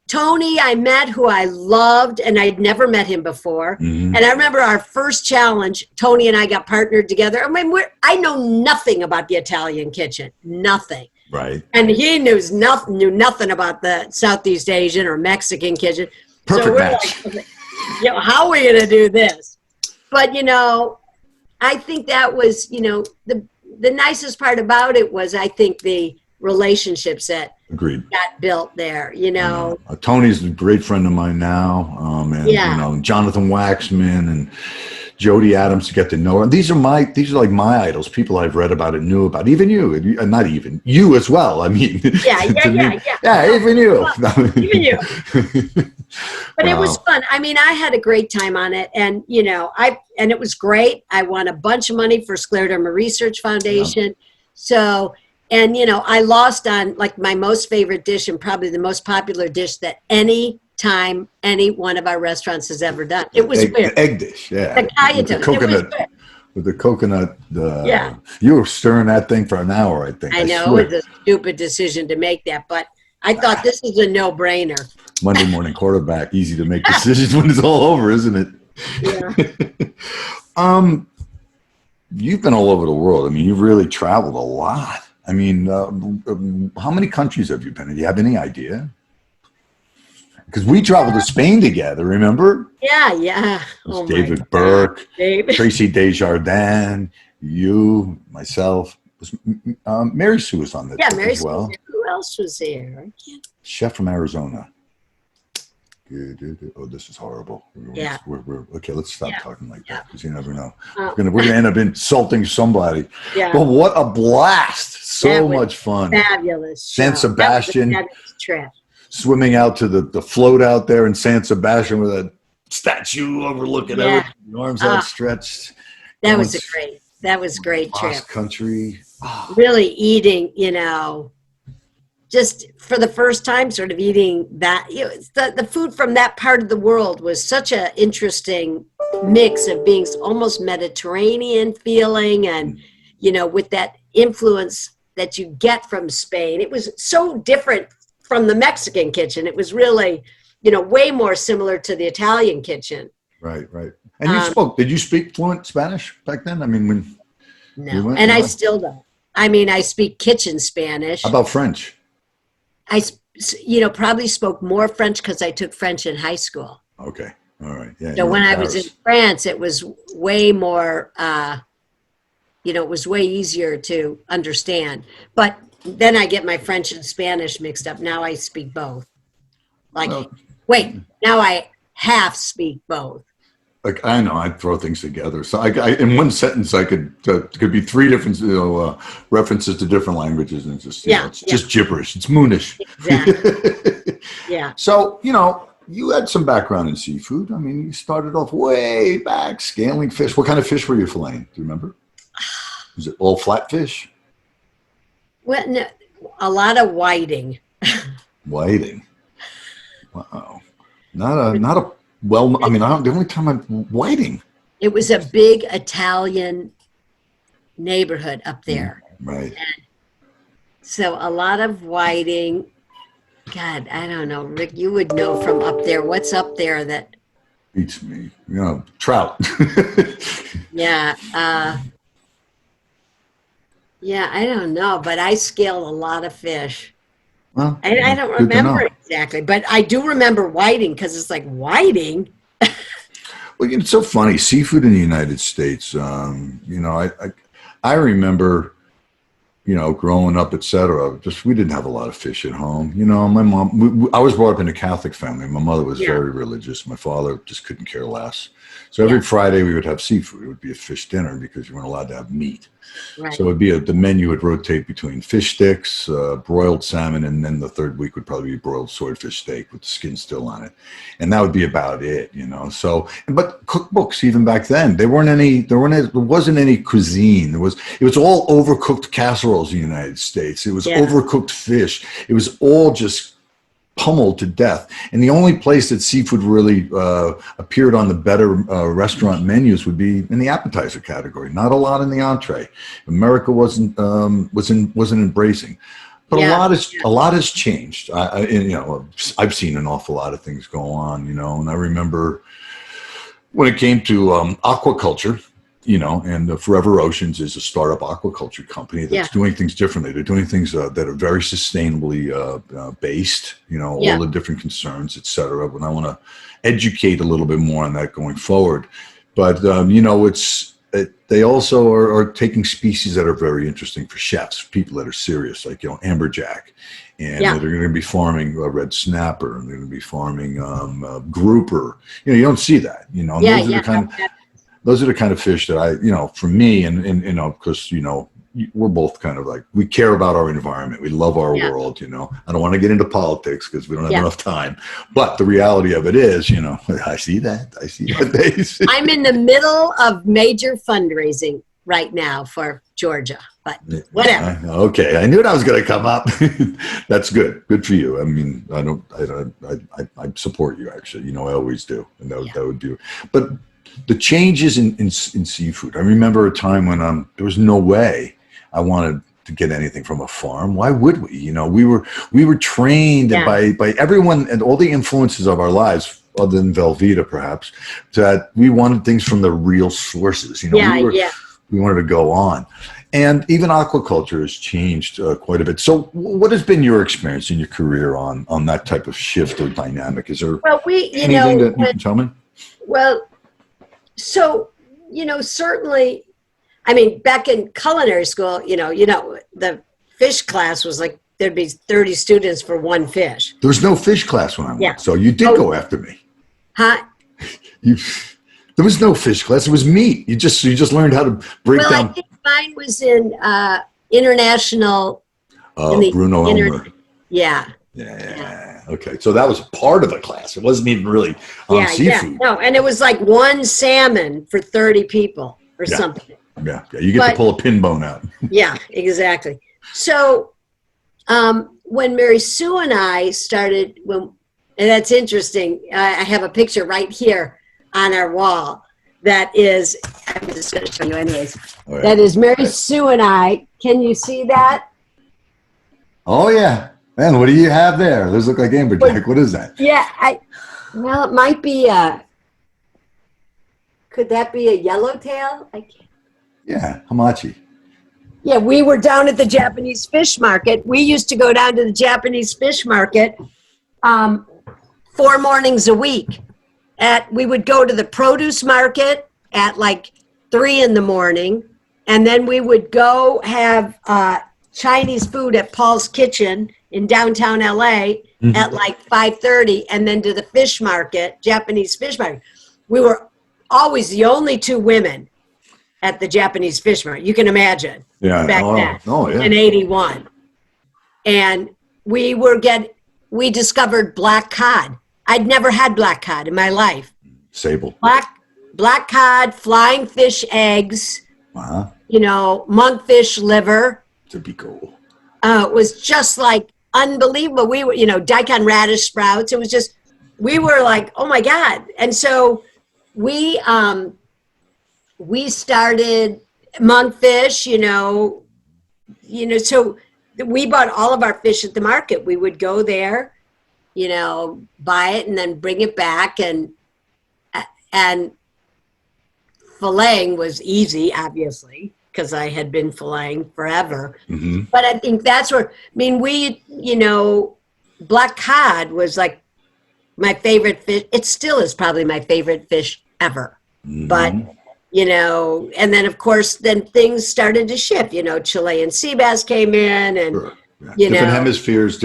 Tony, I met, who I loved, and I'd never met him before. And I remember our first challenge, Tony and I got partnered together. I mean, I know nothing about the Italian kitchen, nothing. Right. And he knew nothing about the Southeast Asian or Mexican kitchen. Perfect match. Like, how are we going to do this? But, I think that was, the nicest part about it was, I think, the relationships that Agreed. got built there, Tony's a great friend of mine now. And Jonathan Waxman and Jody Adams, to get to know her. And these are like my idols, people I've read about and knew about. Even you, not even you as well. I mean, yeah, even you. Even you. But it was fun. I mean, I had a great time on it, and and it was great. I won a bunch of money for Scleroderma Research Foundation. Yeah. So, and I lost on like my most favorite dish and probably the most popular dish that any one of our restaurants has ever done. It was weird. Egg dish, yeah. With the coconut. With the coconut, you were stirring that thing for an hour, I think. I know, it was a stupid decision to make that, but I thought this is a no-brainer. Monday morning quarterback, easy to make decisions when it's all over, isn't it? Yeah. You've been all over the world. I mean, you've really traveled a lot. I mean, how many countries have you been in? Do you have any idea? Because we traveled to Spain together, remember? Yeah. Oh, David Burke, Tracy Desjardins, you, myself. Mary Sue was on the trip Mary as well. Sue. Who else was there? Chef from Arizona. Oh, this is horrible. Okay, let's stop talking like that, because you never know. We're gonna end up insulting somebody. Yeah. But what a blast! So much fun. Fabulous. San Sebastian. That was a fabulous trip. Swimming out to the float out there in San Sebastian with a statue overlooking everything, the arms outstretched. That was great trip. Cross country. Really eating, just for the first time, sort of eating that. The food from that part of the world was such an interesting mix of being almost Mediterranean feeling and, with that influence that you get from Spain. It was so different from the Mexican kitchen. It was really, way more similar to the Italian kitchen. Right. And did you speak fluent Spanish back then? I mean, no, I still don't. I mean, I speak kitchen Spanish. How about French? I, probably spoke more French because I took French in high school. Okay. All right. Yeah. So when I was in France, it was way more, it was way easier to understand. But then I get my French and Spanish mixed up. Now I speak both. Now I half speak both. Like, I know, I'd throw things together. So I in one sentence, I could be three different references to different languages, and just it's just gibberish. It's moonish. Exactly. Yeah. So you had some background in seafood. I mean, you started off way back scaling fish. What kind of fish were you filleting? Do you remember? Was it all flatfish? Well, no, a lot of whiting. Whiting. Wow. Not a. Well, I mean, the only time I'm whiting. It was a big Italian neighborhood up there. Right. And so a lot of whiting. God, I don't know. Rick, you would know from up there. What's up there that beats me? Trout. Yeah. I don't know, but I scaled a lot of fish. Well, I don't remember exactly, but I do remember whiting, because it's like, whiting? Well, it's so funny. Seafood in the United States, I remember, growing up, et cetera, we didn't have a lot of fish at home. My mom, I was brought up in a Catholic family. My mother was very religious. My father just couldn't care less. So every Friday we would have seafood. It would be a fish dinner because you weren't allowed to have meat. Right. So it'd be the menu would rotate between fish sticks, broiled salmon, and then the third week would probably be broiled swordfish steak with the skin still on it, and that would be about it, So, but cookbooks even back then, there wasn't any cuisine. It was all overcooked casseroles in the United States. It was overcooked fish. It was all just pummeled to death. And the only place that seafood really appeared on the better restaurant menus would be in the appetizer category. Not a lot in the entree. America wasn't embracing. But a lot has changed. I've seen an awful lot of things go on, and I remember when it came to aquaculture, and Forever Oceans is a startup aquaculture company that's doing things differently. They're doing things that are very sustainably based, all the different concerns, et cetera. And I want to educate a little bit more on that going forward. But, they also are taking species that are very interesting for chefs, people that are serious, like, amberjack. And they're going to be farming red snapper, and they're going to be farming grouper. You don't see that, those are the kind of fish that for me, and because, we're both kind of like, we care about our environment. We love our world, I don't want to get into politics because we don't have enough time. But the reality of it is, I see that. I'm in the middle of major fundraising right now for Georgia, but whatever. Okay. I knew that was going to come up. That's good. Good for you. I mean, I support you, actually. I always do. And that would do. But the changes in seafood. I remember a time when there was no way I wanted to get anything from a farm. Why would we? We were trained by everyone and all the influences of our lives, other than Velveeta perhaps, that we wanted things from the real sources. We wanted to go on. And even aquaculture has changed quite a bit. So what has been your experience in your career on that type of shift or dynamic? Is there anything that you can tell me? Well, so, certainly, I mean, back in culinary school, the fish class was like, there'd be 30 students for one fish. There was no fish class when I went, so you did go after me. Huh? There was no fish class. It was meat. You just learned how to break down. I think mine was in international. Bruno Elmer. Yeah. Okay, so that was part of the class. It wasn't even really on seafood. Yeah, no, and it was like one salmon for 30 people or something. Yeah, you get to pull a pin bone out. Yeah, exactly. So when Mary Sue and I started, and that's interesting, I have a picture right here on our wall that is, I'm just going to show you anyways. Right. That is Mary Sue and I. Can you see that? Oh, yeah. Man, what do you have there? Those look like amberjack. What is that? Yeah, well, it might be could that be a yellowtail? Yeah, hamachi. Yeah, we were down at the Japanese fish market. We used to go down to the Japanese fish market 4 mornings a week. We would go to the produce market at like 3 in the morning, and then we would go have Chinese food at Paul's Kitchen in downtown LA at like 5:30, and then to the fish market, Japanese fish market. We were always the only 2 women at the Japanese fish market. You can imagine back then in 81. And we discovered black cod. I'd never had black cod in my life. Sable. Black cod, flying fish eggs, monkfish liver. To be cool. It was just like unbelievable. We were, daikon radish sprouts. It was just, we were like, oh my God. And so we started monkfish, so we bought all of our fish at the market. We would go there, buy it and then bring it back, and filleting was easy, obviously, because I had been filleting forever. Mm-hmm. But I think that's where, black cod was like my favorite fish. It still is probably my favorite fish ever. Mm-hmm. But, and then of course, then things started to shift, Chilean sea bass came in and, sure. Different hemispheres,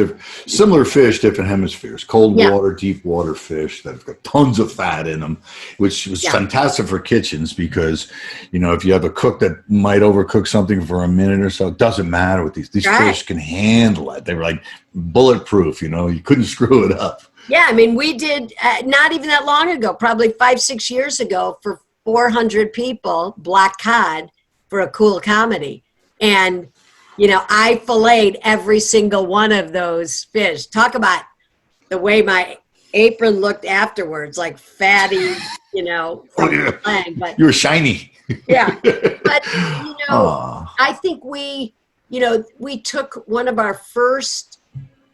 similar fish, different hemispheres. Cold water, deep water fish that have got tons of fat in them, which was fantastic for kitchens because, if you have a cook that might overcook something for a minute or so, it doesn't matter with these fish can handle it. They were like bulletproof, you couldn't screw it up. Yeah, we did not even that long ago, probably 5-6 years ago, for 400 people, black cod for a cool comedy. And I filleted every single one of those fish. Talk about the way my apron looked afterwards, like fatty, But you were shiny. Yeah. But, I think we, we took one of our first,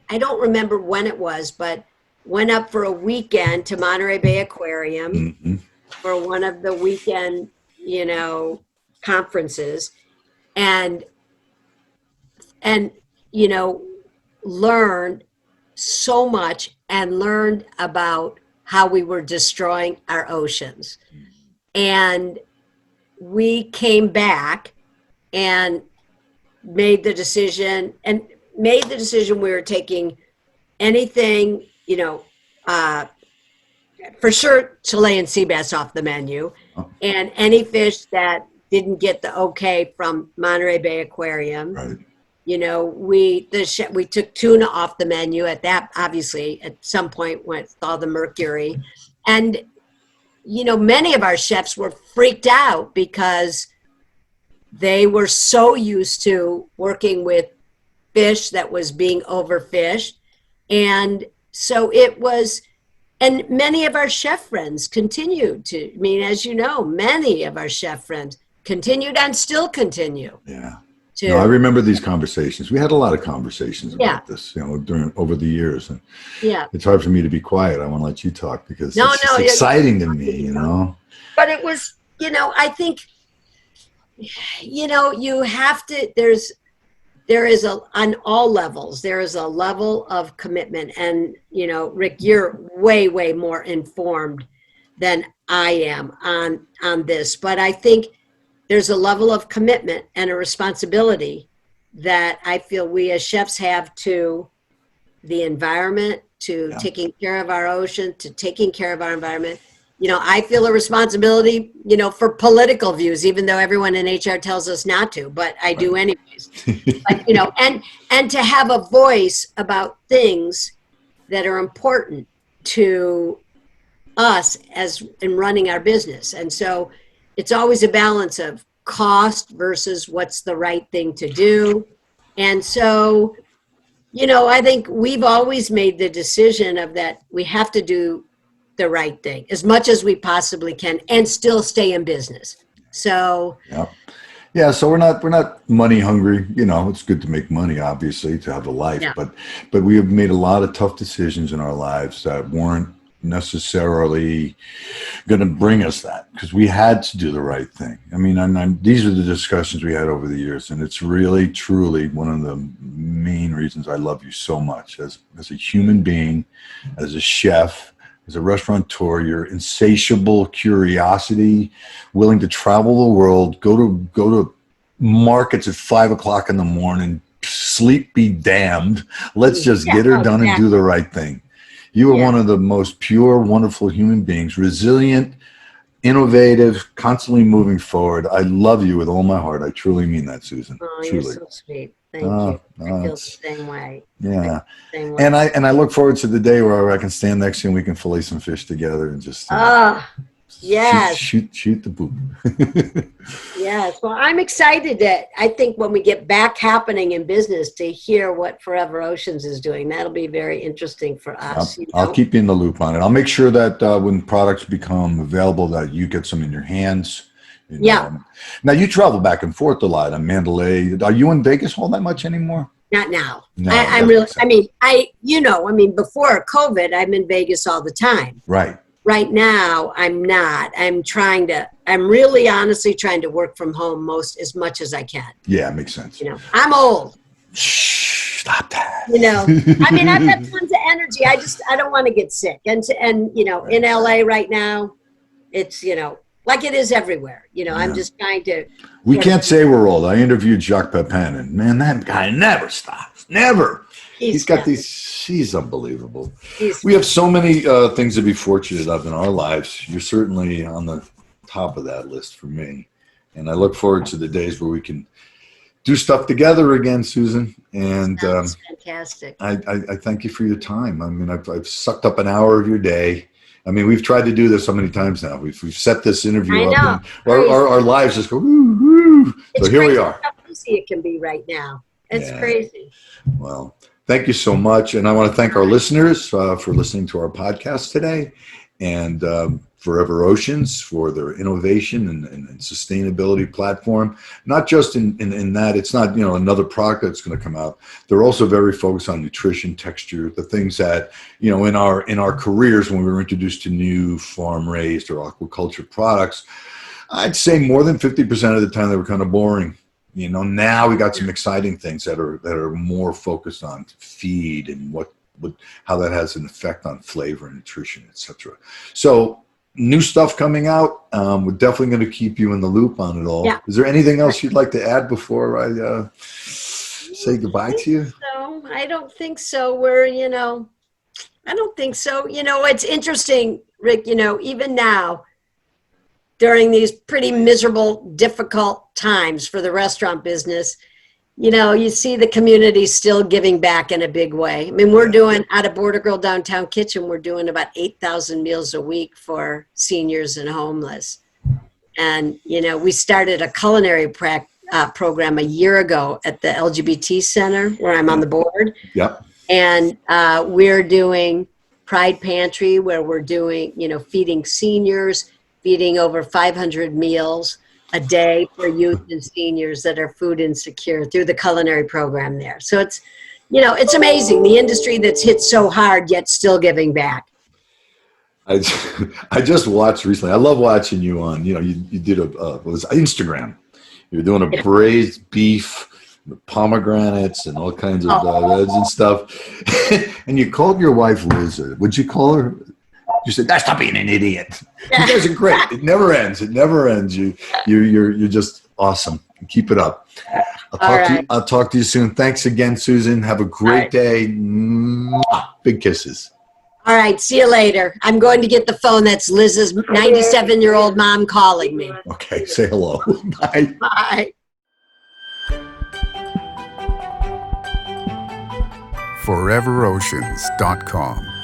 I don't remember when it was, but went up for a weekend to Monterey Bay Aquarium for one of the weekend, conferences, and learned so much and learned about how we were destroying our oceans. And we came back and made the decision we were taking anything, for sure, Chilean sea bass off the menu, and any fish that didn't get the okay from Monterey Bay Aquarium. Right. We took tuna off the menu at that, obviously, at some point with all the mercury. And, many of our chefs were freaked out because they were so used to working with fish that was being overfished. And so it was, and many of our chef friends continued to, as many of our chef friends continued and still continue. Yeah. No, I remember these conversations. We had a lot of conversations about this, over the years. And it's hard for me to be quiet. I want to let you talk because it's exciting to me, But it was, I think, you have to, on all levels, there is a level of commitment. And, Rick, you're way, way more informed than I am on this. But I think there's a level of commitment and a responsibility that I feel we as chefs have to the environment, to taking care of our ocean, to taking care of our environment. I feel a responsibility, for political views, even though everyone in HR tells us not to, but I do anyways. But, and to have a voice about things that are important to us as in running our business. And so it's always a balance of cost versus what's the right thing to do. And so, I think we've always made the decision of that we have to do the right thing as much as we possibly can and still stay in business. So so we're not money hungry. It's good to make money, obviously, to have a life, but we have made a lot of tough decisions in our lives that weren't necessarily going to bring us that, because we had to do the right thing. These are the discussions we had over the years, and it's really, truly one of the main reasons I love you so much as a human being, as a chef, as a restaurateur. Your insatiable curiosity, willing to travel the world, go to markets at 5 o'clock in the morning, sleep be damned. Let's just get her done and do the right thing. You are one of the most pure, wonderful human beings, resilient, innovative, constantly moving forward. I love you with all my heart. I truly mean that, Susan. Oh, truly. You're so sweet. Thank you. I feel the same way. Yeah. Same way. And I look forward to the day where I can stand next to you and we can fillet some fish together and just yes. shoot the poop. Yes. Well, I'm excited that I think when we get back happening in business to hear what Forever Oceans is doing, that'll be very interesting for us. I'll keep you in the loop on it. I'll make sure that when products become available that you get some in your hands. Now you travel back and forth a lot. I'm Mandalay. Are you in Vegas all that much anymore? Not now. No, I'm really, before COVID, I'm in Vegas all the time. Right. Right now, I'm not. I'm really honestly trying to work from home as much as I can. Yeah, it makes sense. I'm old. Shh, stop that. I've got tons of energy. I don't want to get sick. And in LA right now, it's, like it is everywhere. I'm just trying to. We can't say we're old. I interviewed Jacques Pepin, and man, that guy never stops. Never. He's got she's unbelievable. We have so many things to be fortunate of in our lives. You're certainly on the top of that list for me. And I look forward to the days where we can do stuff together again, Susan. And that's fantastic. I thank you for your time. I've sucked up an hour of your day. We've tried to do this so many times now. We've set this interview up. And our lives just go, woo, woo. So here we are. How easy it can be right now. It's crazy. Well, thank you so much. And I want to thank our listeners for listening to our podcast today. And Forever Oceans for their innovation and sustainability platform. Not just in that it's not, you know, another product that's going to come out. They're also very focused on nutrition, texture, the things that, you know, in our careers when we were introduced to new farm raised or aquaculture products, I'd say more than 50% of the time they were kind of boring. You know, now we got some exciting things that are more focused on feed and how that has an effect on flavor and nutrition, etc. So new stuff coming out. We're definitely going to keep you in the loop on it all. Yeah. Is there anything else you'd like to add before I say goodbye to you? No, I don't think so. I don't think so. You know, it's interesting, Rick, you know, even now, during these pretty miserable, difficult times for the restaurant business, you know, you see the community still giving back in a big way. I mean, we're doing, out of Border Girl Downtown Kitchen, we're doing about 8,000 meals a week for seniors and homeless. And, you know, we started a culinary program a year ago at the LGBT Center where I'm on the board. Yep. And we're doing Pride Pantry where we're doing, you know, feeding seniors, feeding over 500 meals a day for youth and seniors that are food insecure through the culinary program there. So it's, you know, it's amazing, the industry that's hit so hard yet still giving back. I just watched recently. I love watching you on, you know, you did what was Instagram. You were doing a braised beef with pomegranates and all kinds of reds and stuff. And you called your wife Liz. Would you call her? You said, "That's not being an idiot." You guys are great. It never ends. It never ends. You're just awesome. Keep it up. I'll talk to you soon. Thanks again, Susan. Have a great day. Mwah. Big kisses. All right. See you later. I'm going to get the phone. That's Liz's 97-year-old mom calling me. Okay. Say hello. Bye. Bye. foreveroceans.com